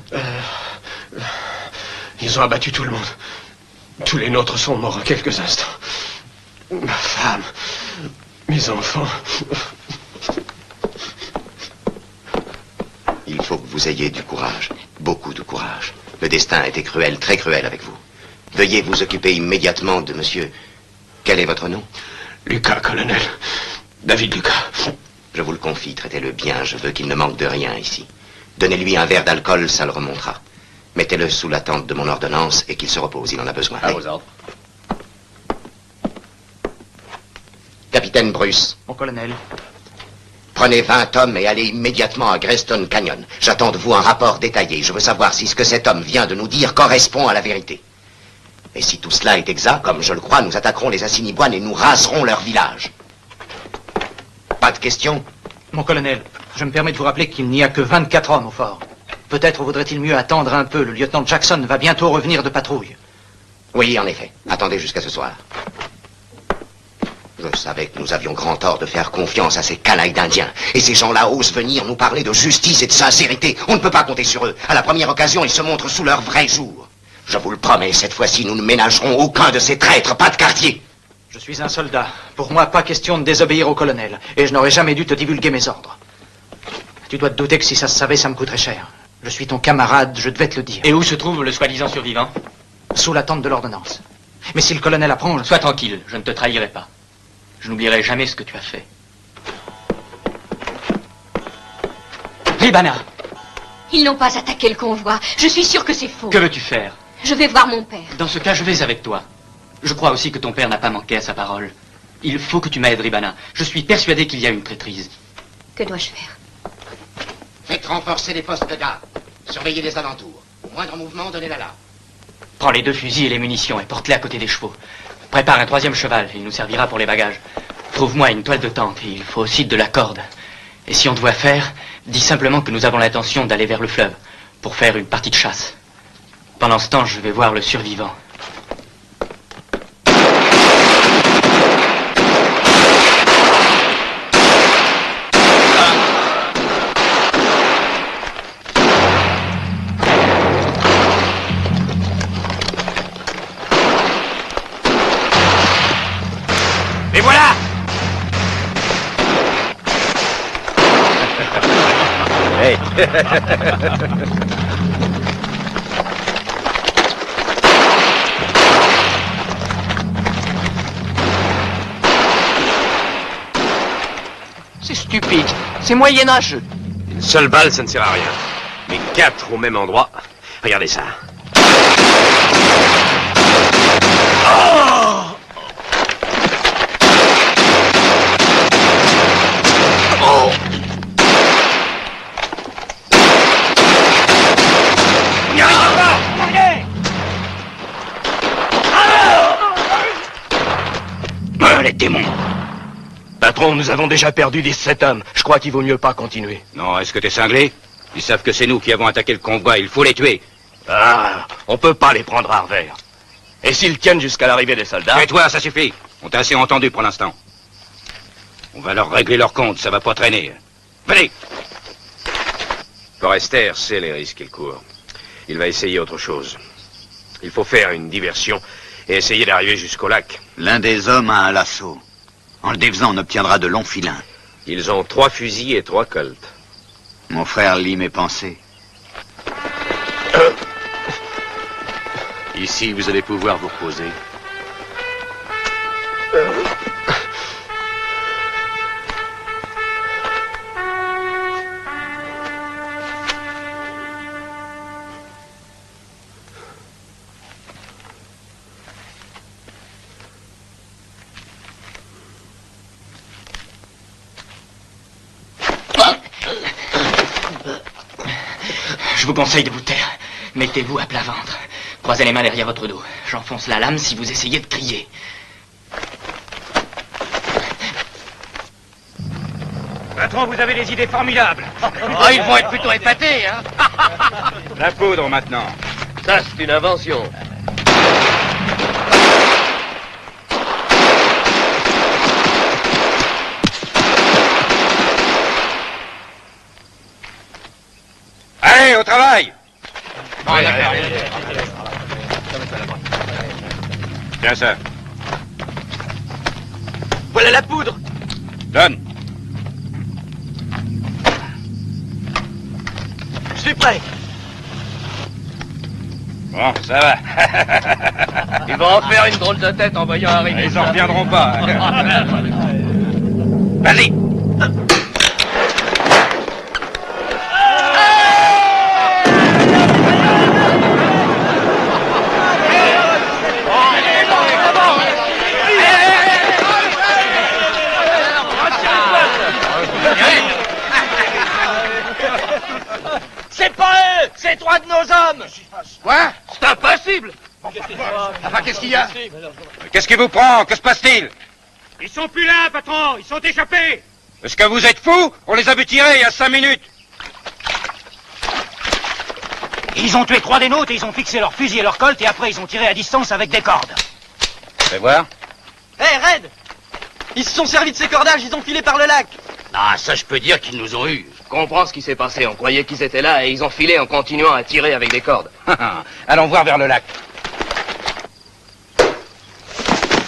Ils ont abattu tout le monde. Tous les nôtres sont morts en quelques instants. Ma femme, mes enfants. Il faut que vous ayez du courage, beaucoup de courage. Le destin a été cruel, très cruel avec vous. Veuillez vous occuper immédiatement de monsieur... Quel est votre nom? Lucas, colonel. David Lucas. Je vous le confie, traitez-le bien, je veux qu'il ne manque de rien ici. Donnez-lui un verre d'alcool, ça le remontera. Mettez-le sous la tente de mon ordonnance et qu'il se repose, il en a besoin. À vos ordres. Capitaine Bruce. Mon colonel. Prenez 20 hommes et allez immédiatement à Greystone Canyon. J'attends de vous un rapport détaillé. Je veux savoir si ce que cet homme vient de nous dire correspond à la vérité. Et si tout cela est exact, comme je le crois, nous attaquerons les Assiniboines et nous raserons leur village. Pas de questions? Mon colonel, je me permets de vous rappeler qu'il n'y a que 24 hommes au fort. Peut-être vaudrait-il mieux attendre un peu. Le lieutenant Jackson va bientôt revenir de patrouille. Oui, en effet. Attendez jusqu'à ce soir. Je savais que nous avions grand tort de faire confiance à ces canailles d'Indiens. Et ces gens-là osent venir nous parler de justice et de sincérité. On ne peut pas compter sur eux. À la première occasion, ils se montrent sous leur vrai jour. Je vous le promets, cette fois-ci, nous ne ménagerons aucun de ces traîtres, pas de quartier. Je suis un soldat. Pour moi, pas question de désobéir au colonel. Et je n'aurais jamais dû te divulguer mes ordres. Tu dois te douter que si ça se savait, ça me coûterait cher. Je suis ton camarade, je devais te le dire. Et où se trouve le soi-disant survivant? sous l'attente de l'ordonnance. Mais si le colonel apprend... Sois tranquille, je ne te trahirai pas. Je n'oublierai jamais ce que tu as fait. Ribana! Ils n'ont pas attaqué le convoi. Je suis sûre que c'est faux. Que veux-tu faire? Je vais voir mon père. Dans ce cas, je vais avec toi. Je crois aussi que ton père n'a pas manqué à sa parole. Il faut que tu m'aides, Ribana. Je suis persuadé qu'il y a une traîtrise. Que dois-je faire? Faites renforcer les postes de garde. Surveillez les alentours. Au moindre mouvement, donnez l'alarme. Prends les 2 fusils et les munitions et porte-les à côté des chevaux. Prépare un 3e cheval, il nous servira pour les bagages. Trouve-moi une toile de tente et il faut aussi de la corde. Et si on doit faire, dis simplement que nous avons l'intention d'aller vers le fleuve pour faire une partie de chasse. Pendant ce temps, je vais voir le survivant. Et voilà! Hey. C'est stupide. C'est moyenâgeux. Une seule balle, ça ne sert à rien. Mais 4 au même endroit. Regardez ça. Oh! Oh! On n'y arrive pas! Les démons! Patron, nous avons déjà perdu 17 hommes. Je crois qu'il vaut mieux pas continuer. Non, est-ce que t'es cinglé? Ils savent que c'est nous qui avons attaqué le convoi, il faut les tuer. Ah, on peut pas les prendre à revers. Et s'ils tiennent jusqu'à l'arrivée des soldats... Tais-toi, ça suffit. On t'a assez entendu pour l'instant. On va leur régler leur compte, ça va pas traîner. Venez! Forrester sait les risques qu'il court. Il va essayer autre chose. Il faut faire une diversion et essayer d'arriver jusqu'au lac. L'un des hommes a un lasso. En le défaisant, on obtiendra de longs filins. Ils ont 3 fusils et 3 colts. Mon frère lit mes pensées. Ici, vous allez pouvoir vous reposer. Je vous conseille de vous taire. Mettez-vous à plat ventre. Croisez les mains derrière votre dos. J'enfonce la lame si vous essayez de crier. Patron, vous avez des idées formidables. Oh, ils vont être plutôt épatés, hein. La poudre maintenant. Ça, c'est une invention. Allez, au travail! Tiens ça. Voilà la poudre. Donne. Je suis prêt. Bon, ça va. Ils vont en faire une drôle de tête en voyant arriver. Ils en reviendront pas. Vas-y. C'est pas eux, c'est 3 de nos hommes. Quoi? C'est impossible. Enfin, qu'est-ce qu'il y a? Qu'est-ce qui vous prend? Que se passe-t-il? Ils sont plus là, patron. Ils sont échappés. Est-ce que vous êtes fous? On les a vus tirer il y a 5 minutes. Ils ont tué 3 des nôtres et ils ont fixé leurs fusils et leurs colts et après ils ont tiré à distance avec des cordes. Fais voir. Hé, Red! Ils se sont servis de ces cordages, ils ont filé par le lac. Ah, ça, je peux dire qu'ils nous ont eus. Je comprends ce qui s'est passé. On croyait qu'ils étaient là et ils ont filé en continuant à tirer avec des cordes. Allons voir vers le lac.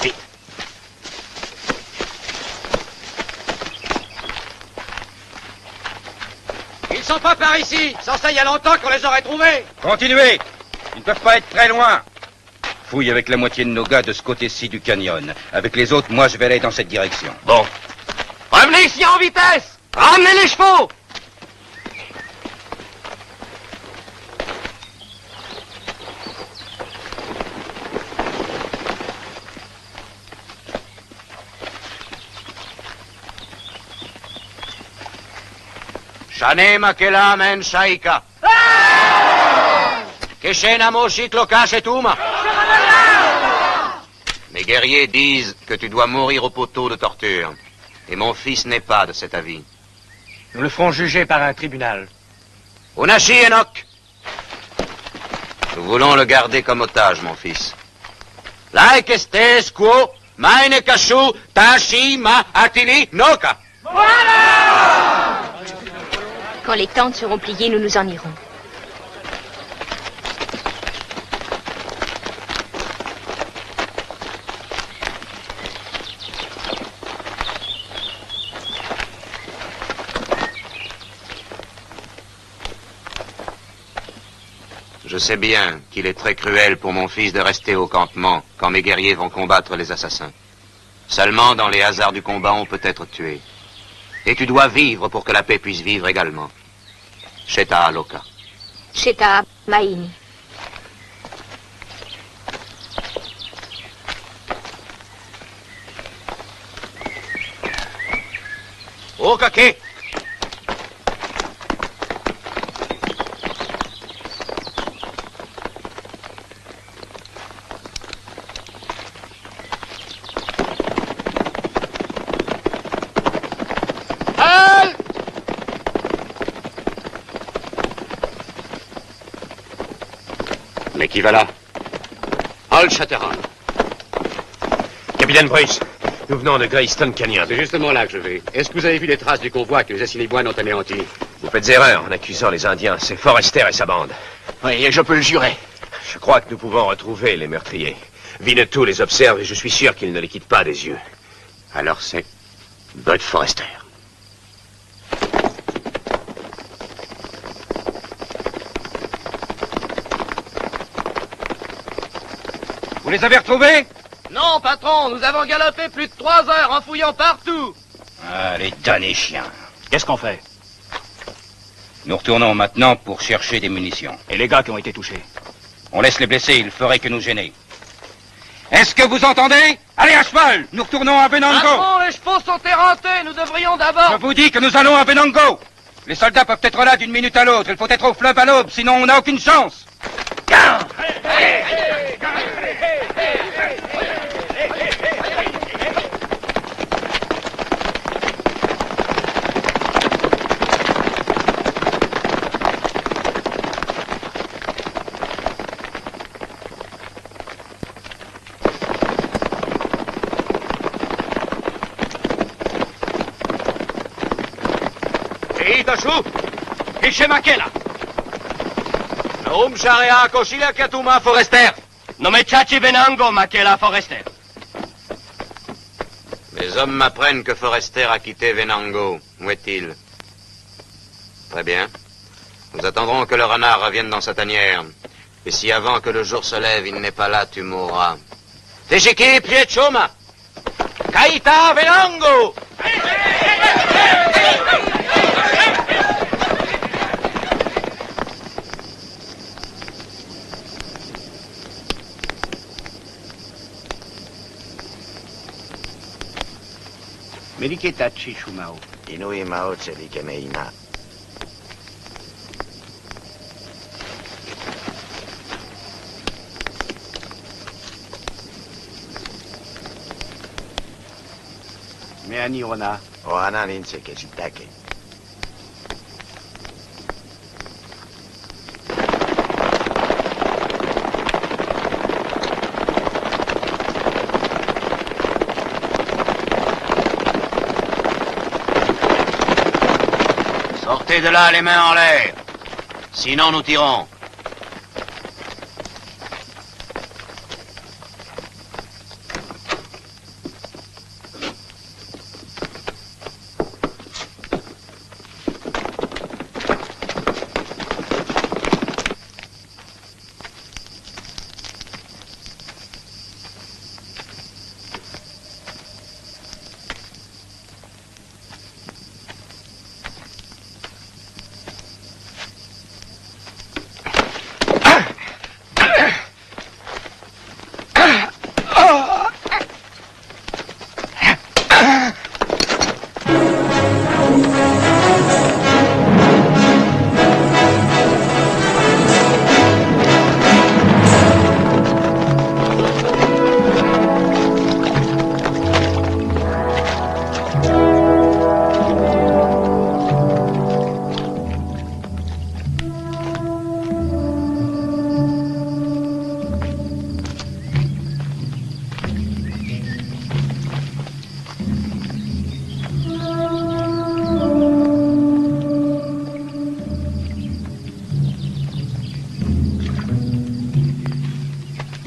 Vite. Ils sont pas par ici. Sans ça, il y a longtemps qu'on les aurait trouvés. Continuez. Ils ne peuvent pas être très loin. Fouille avec la moitié de nos gars de ce côté-ci du canyon. Avec les autres, moi, je vais aller dans cette direction. Bon. Revenez ici en vitesse! Ramenez les chevaux! Shane makela men shaika. Keshena moshik lokashetuma. Mes guerriers disent que tu dois mourir au poteau de torture. Et mon fils n'est pas de cet avis. Nous le ferons juger par un tribunal. Unashi Enoch. Nous voulons le garder comme otage, mon fils. Like estes quo, meine kashu, tashi ma atili noka. Quand les tentes seront pliées, nous nous en irons. Je sais bien qu'il est très cruel pour mon fils de rester au campement quand mes guerriers vont combattre les assassins. Seulement, dans les hasards du combat, on peut être tué. Et tu dois vivre pour que la paix puisse vivre également. Sheta Aloka. Sheta Maïni. Okake. Mais qui va là? Old Shatterhand. Capitaine Bruce, nous venons de Greystone Canyon. C'est justement là que je vais. Est-ce que vous avez vu les traces du convoi que les Assiniboines ont anéanti? Vous faites erreur en accusant les Indiens. C'est Forrester et sa bande. Oui, et je peux le jurer. Je crois que nous pouvons retrouver les meurtriers. Winnetou les observe et je suis sûr qu'il ne les quitte pas des yeux. Alors c'est Bud Forrester. Vous les avez retrouvés? Non, patron, nous avons galopé plus de 3 heures en fouillant partout. Ah, les damnés chiens. Qu'est-ce qu'on fait? Nous retournons maintenant pour chercher des munitions. Et les gars qui ont été touchés? On laisse les blessés, ils feraient que nous gêner. Est-ce que vous entendez? Allez à cheval, nous retournons à Venango. Patron, les chevaux sont éreintés, nous devrions d'abord... Je vous dis que nous allons à Venango. Les soldats peuvent être là d'une minute à l'autre, il faut être au fleuve à l'aube, sinon on n'a aucune chance. Itashu, Ishemakela. Naum Sharea Koshila Katuma Forrester. Nomechachi Venango Makela Forrester. Les hommes m'apprennent que Forrester a quitté Venango. Où est-il? Très bien. Nous attendrons que le renard revienne dans sa tanière. Et si avant que le jour se lève, il n'est pas là, tu mourras. Teshiki Piechoma. Kaita Venango. Meliketachi Shumao. Inui Mao Tselikemeina. Meani Ona. Ohana Ninse Keshitake. Sortez de là les mains en l'air. Sinon nous tirons.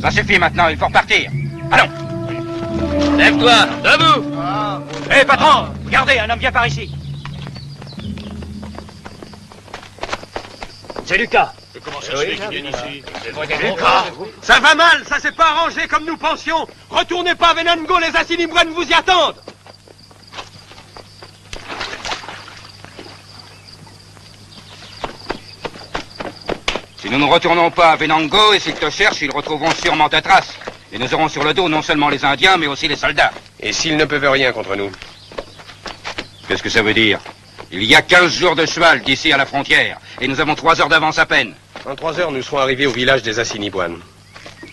Ça suffit maintenant, il faut repartir. Allons. Lève-toi, debout. Hé, patron, regardez, un homme vient par ici. C'est Lucas. Comment ça se fait qu'il vienne ici? Lucas. Ça va mal, ça s'est pas arrangé comme nous pensions. Retournez pas à Venango, les Assiniboines vous y attendent. Si nous ne retournons pas à Venango et s'ils te cherchent, ils retrouveront sûrement ta trace. Et nous aurons sur le dos non seulement les Indiens, mais aussi les soldats. Et s'ils ne peuvent rien contre nous? Qu'est-ce que ça veut dire? Il y a 15 jours de cheval d'ici à la frontière, et nous avons 3 heures d'avance à peine. En 3 heures, nous serons arrivés au village des Assiniboines.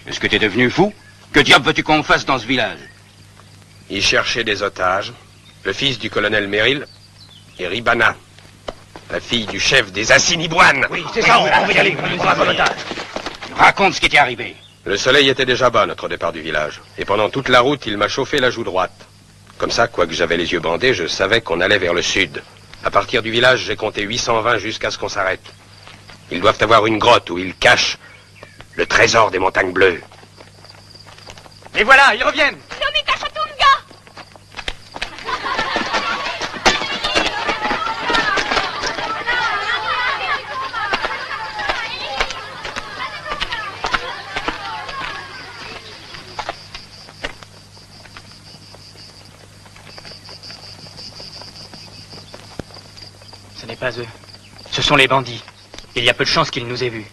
Est-ce que tu es devenu fou? Que diable veux-tu qu'on fasse dans ce village? Ils cherchaient des otages, le fils du colonel Merrill et Ribana, la fille du chef des Assiniboines. Oui, c'est ça, on va y aller, on va comme otage. Raconte ce qui t'est arrivé. Le soleil était déjà bas à notre départ du village, et pendant toute la route, il m'a chauffé la joue droite. Comme ça, quoique j'avais les yeux bandés, je savais qu'on allait vers le sud. À partir du village, j'ai compté 820 jusqu'à ce qu'on s'arrête. Ils doivent avoir une grotte où ils cachent le trésor des montagnes bleues. Et voilà, ils reviennent. Ce n'est pas eux. Ce sont les bandits. Il y a peu de chances qu'ils nous aient vus.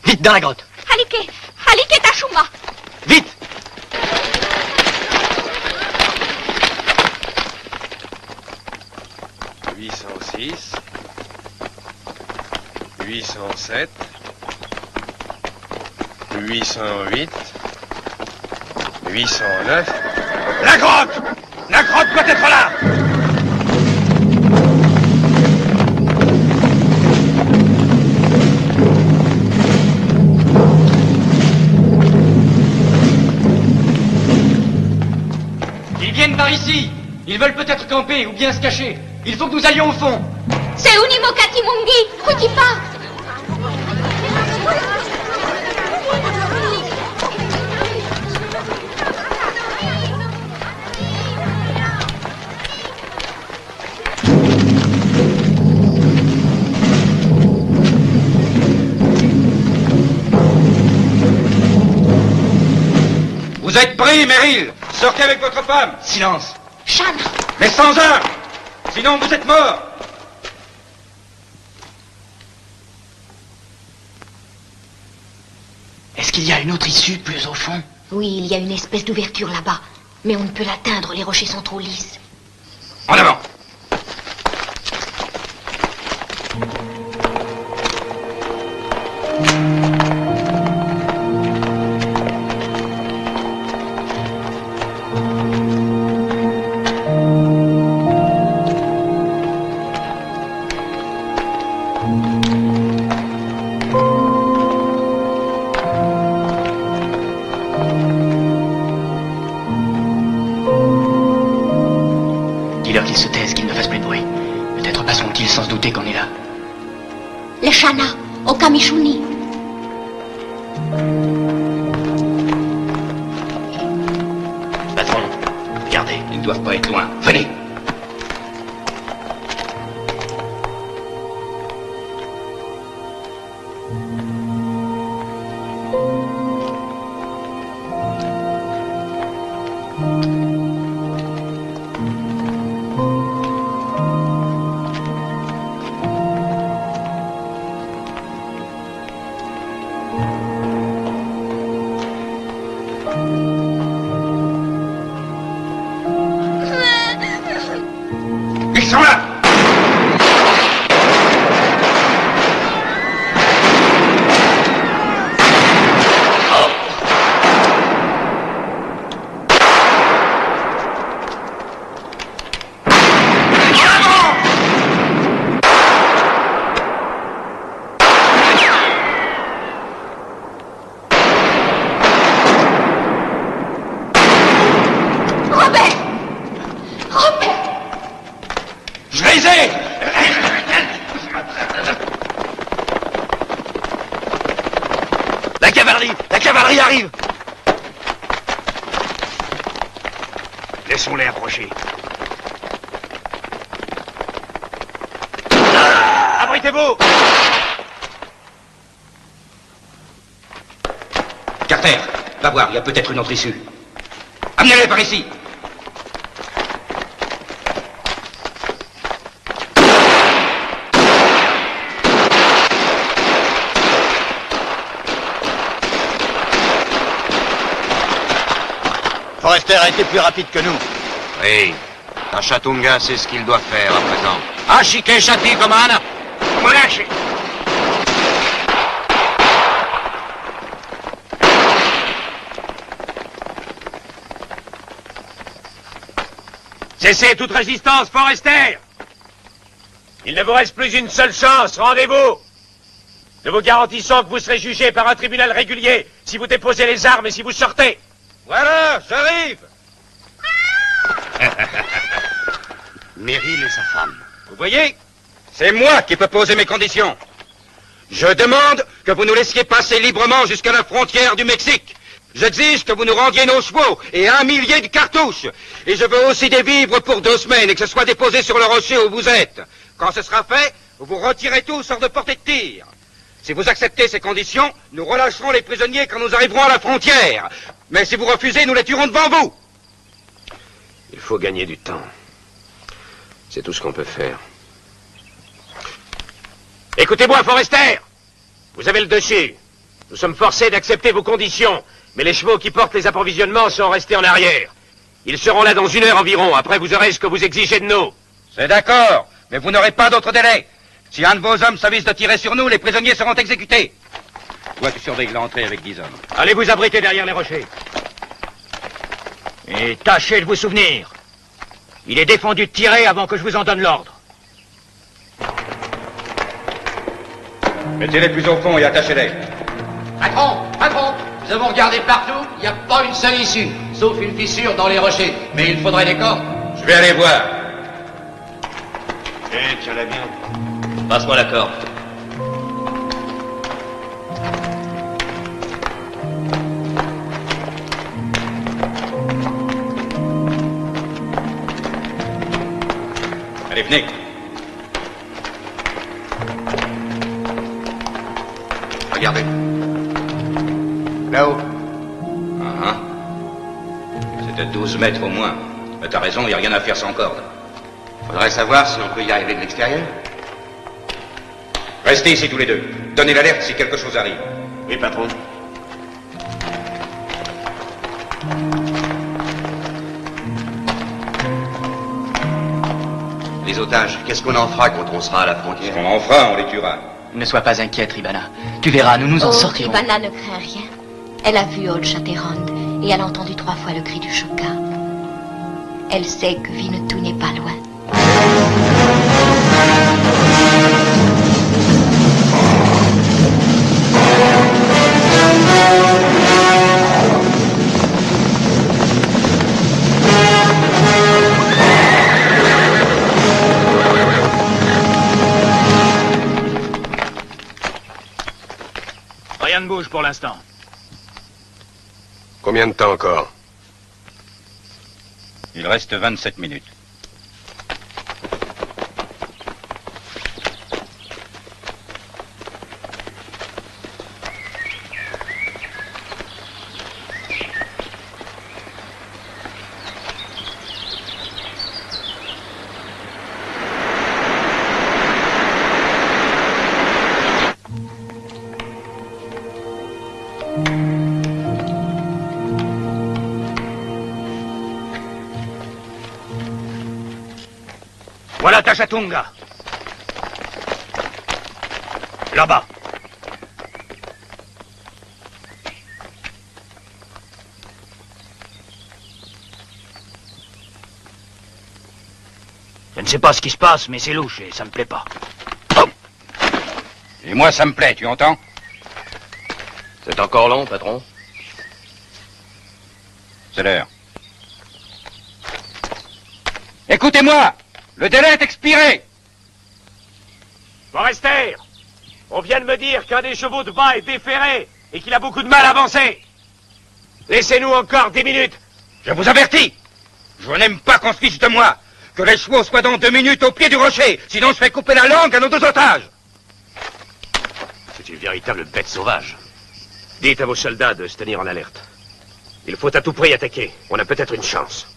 Vite, dans la grotte. Halike, Halike Tachuma. Vite. « 806, 807, 808, 809... La grotte! La grotte doit être là! Ils viennent par ici. Ils veulent peut-être camper ou bien se cacher. Il faut que nous allions au fond. C'est Unimokati Mungi, Kutipa. Vous êtes pris, Merrill. Sortez avec votre femme. Silence. Chana. Mais sans armes. Sinon, vous êtes morts. Est-ce qu'il y a une autre issue plus au fond? Oui, il y a une espèce d'ouverture là-bas. Mais on ne peut l'atteindre, les rochers sont trop lisses. En avant. Dis-leur qu'ils se taisent, qu'ils ne fassent plus de bruit. Peut-être passeront-ils sans se douter qu'on est là. Les Chana, au Kamishuni. Patron, regardez, ils ne doivent pas être loin. Venez. Ils sont là. Je les ai! La cavalerie arrive! Laissons-les approcher. Abritez-vous! Carter, va voir, il y a peut-être une autre issue. Amenez-les par ici. Forrester a été plus rapide que nous. Oui. Tachatunga sait ce qu'il doit faire à présent. Ashike Shati Comana. Relâchez! Cessez toute résistance, Forrester! Il ne vous reste plus une seule chance, rendez-vous! Nous vous garantissons que vous serez jugé par un tribunal régulier si vous déposez les armes et si vous sortez. Voilà, j'arrive! Meryl et sa femme. Vous voyez, c'est moi qui peux poser mes conditions. Je demande que vous nous laissiez passer librement jusqu'à la frontière du Mexique. J'exige que vous nous rendiez nos chevaux et 1 millier de cartouches. Et je veux aussi des vivres pour 2 semaines et que ce soit déposé sur le rocher où vous êtes. Quand ce sera fait, vous vous retirez tous hors de portée de tir. Si vous acceptez ces conditions, nous relâcherons les prisonniers quand nous arriverons à la frontière. Mais si vous refusez, nous les tuerons devant vous. Il faut gagner du temps. C'est tout ce qu'on peut faire. Écoutez-moi, Forrester! Vous avez le dessus. Nous sommes forcés d'accepter vos conditions, mais les chevaux qui portent les approvisionnements sont restés en arrière. Ils seront là dans 1 heure environ. Après, vous aurez ce que vous exigez de nous. C'est d'accord, mais vous n'aurez pas d'autre délai. Si un de vos hommes s'avise de tirer sur nous, les prisonniers seront exécutés. Toi, tu surveilles l'entrée avec 10 hommes. Allez vous abriter derrière les rochers. Et tâchez de vous souvenir. Il est défendu de tirer avant que je vous en donne l'ordre. Mettez-les plus au fond et attachez-les. Patron, nous avons regardé partout, il n'y a pas une seule issue, sauf une fissure dans les rochers. Mais il faudrait des cordes. Je vais aller voir. Eh, tiens-la bien. Passe-moi la corde. Allez, venez. Regardez. Là-haut. C'était 12 mètres au moins. Mais t'as raison, il n'y a rien à faire sans corde. Faudrait savoir si on peut y arriver de l'extérieur. Restez ici tous les deux. Donnez l'alerte si quelque chose arrive. Oui, patron. Les otages, qu'est-ce qu'on en fera quand on sera à la frontière? On en fera, on les tuera. Ne sois pas inquiète, Ribana. Tu verras, nous nous en sortirons. Ribana ne craint rien. Elle a vu Old Shatterhand et elle a entendu 3 fois le cri du Shoka. Elle sait que Winnetou n'est pas loin. Rien ne bouge pour l'instant. Combien de temps encore? Il reste 27 minutes. Voilà Tachatunga. Là-bas. Je ne sais pas ce qui se passe, mais c'est louche et ça me plaît pas. Et moi, ça me plaît, tu entends? C'est encore long, patron? C'est l'heure. Écoutez-moi! Le délai est expiré! Forrester, on vient de me dire qu'un des chevaux de bas est déféré et qu'il a beaucoup de mal à avancer. Laissez-nous encore 10 minutes. Je vous avertis! Je n'aime pas qu'on se fiche de moi. Que les chevaux soient dans 2 minutes au pied du rocher, sinon je fais couper la langue à nos 2 otages. C'est une véritable bête sauvage. Dites à vos soldats de se tenir en alerte. Il faut à tout prix attaquer. On a peut-être une chance.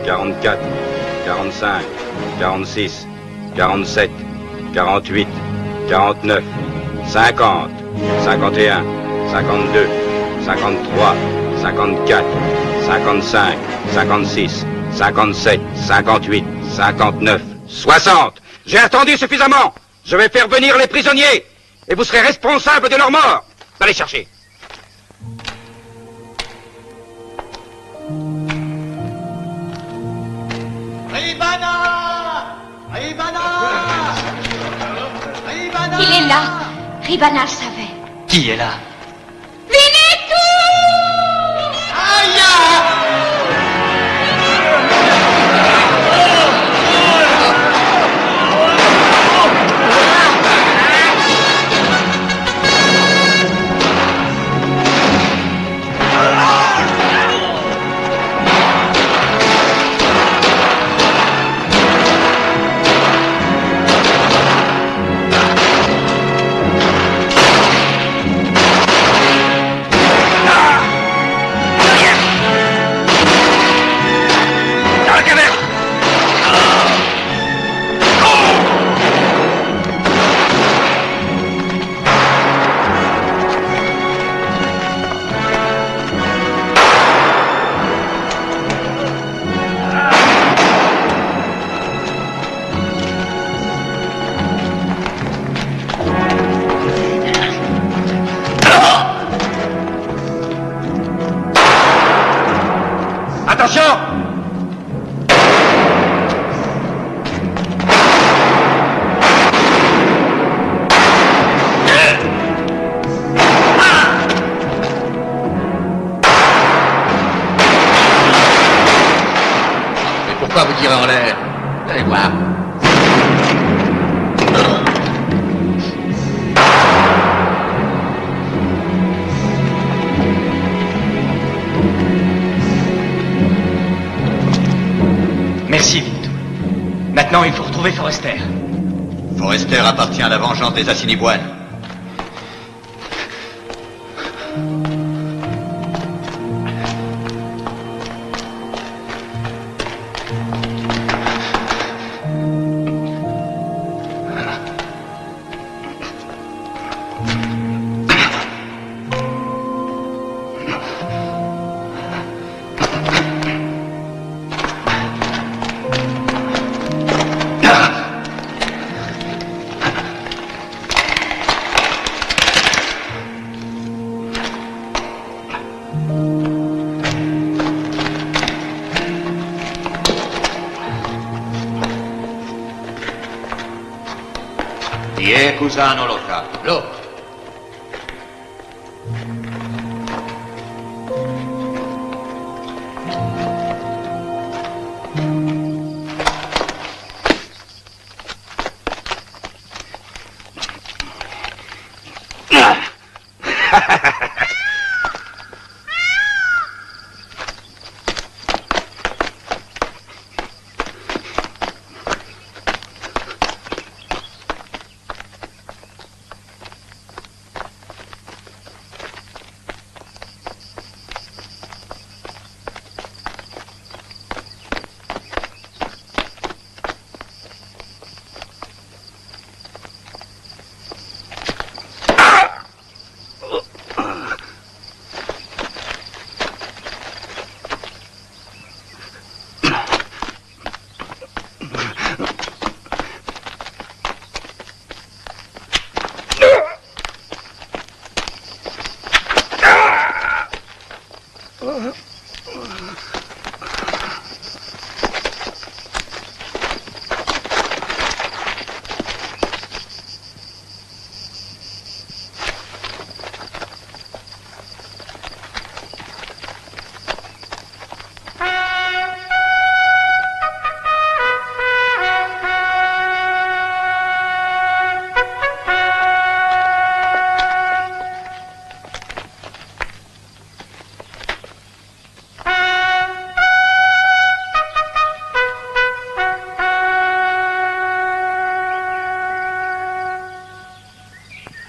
Quarante-quatre, 45, 46, 47, 48, 49, 50, 51, 52, 53, 54, 55, 56, 57, 58, 59, 60. J'ai attendu suffisamment. Je vais faire venir les prisonniers et vous serez responsables de leur mort. Allez chercher. Il est là. Ribana le savait. Qui est là? Winnetou! Attention! Mais pourquoi vous tirez en l'air? Vous allez voir. Merci, Winnetou. Maintenant, il faut retrouver Forrester. Forrester appartient à la vengeance des Assiniboines. Ie Cusano Loca. Lo.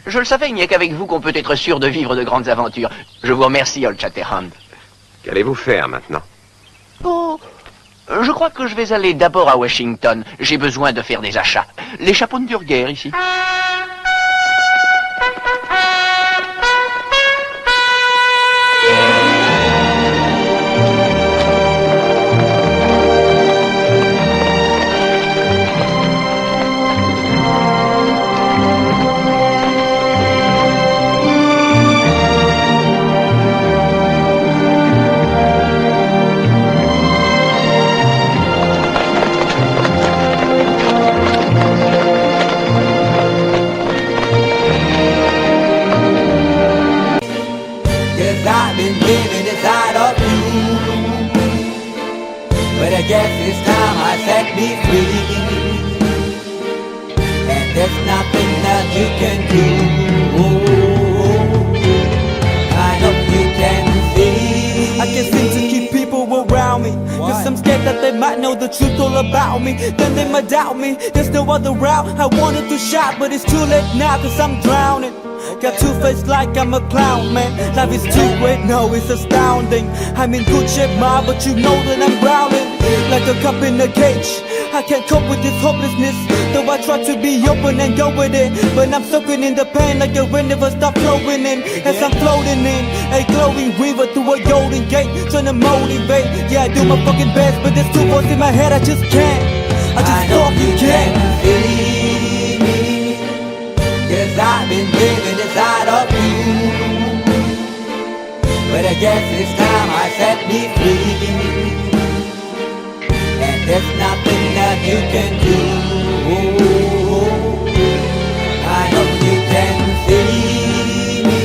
Je le savais, il n'y a qu'avec vous qu'on peut être sûr de vivre de grandes aventures. Je vous remercie, Old Shatterhand. Qu'allez-vous faire maintenant? Oh, je crois que je vais aller d'abord à Washington. J'ai besoin de faire des achats. Les chapeaux ne durent guère ici. Then they might doubt me, there's no other route. I wanted to shout, but it's too late now, cause I'm drowning. Got two-faced like I'm a clown, man. Life is too great, no, it's astounding. I'm in good shape, ma, but you know that I'm drowning. Like a cup in a cage, I can't cope with this hopelessness. Though I try to be open and go with it, but I'm soaking in the pain like the rain never stop flowing in. As I'm floating in a glowing river through a golden gate, trying to motivate. Yeah, I do my fucking best, but there's two voices in my head, I just can't. I just fucking can't. See me, 'cause I've been living inside of you. But I guess it's time I set me free. And there's nothing that you can do. I hope you can see me,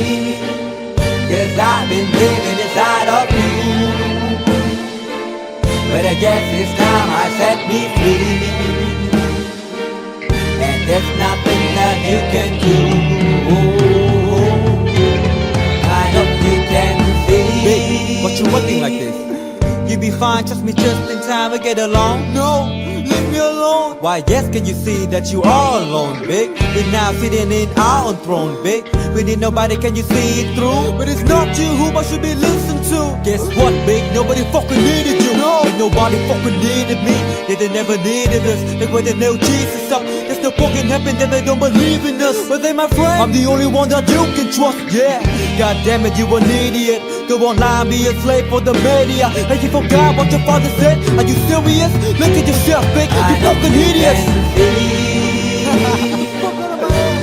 'cause I've been living inside of you. But I guess it's time I set me free. And there's nothing that you can do. I hope you can see. Baby, what you working like this? You be fine, trust me, just in time to get along. No, leave me alone. Why, yes, can you see that you are alone, big? We're now sitting in our own throne, big. We need nobody, can you see it through? But it's not you who I should be listening to. Guess what, big? Nobody fucking needed you. No, ain't nobody fucking needed me. They never needed us. They were the nail Jesus up. There's no fucking heaven that they don't believe in us. But they my friend, I'm the only one that you can trust. Yeah, god damn it, you an idiot. Go online, be a slave for the media. And you forgot what your father said. Are you serious? Look at yourself, big. You fucking idiots.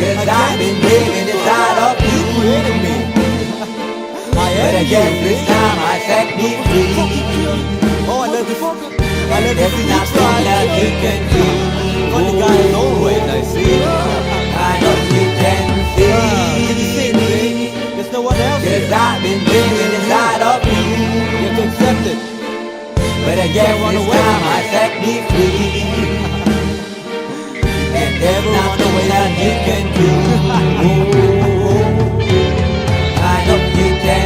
Cause I've been living inside of you. But I guess this time I set me free. Oh, I love this. I love this. There's nothing that you can do. Funny guy is always I see. I know you can see. Can you see me? There's no one else. Cause I've been living inside of you. You have to accept it. But I guess this time I set me free. And there's nothing that you can do. I hope you can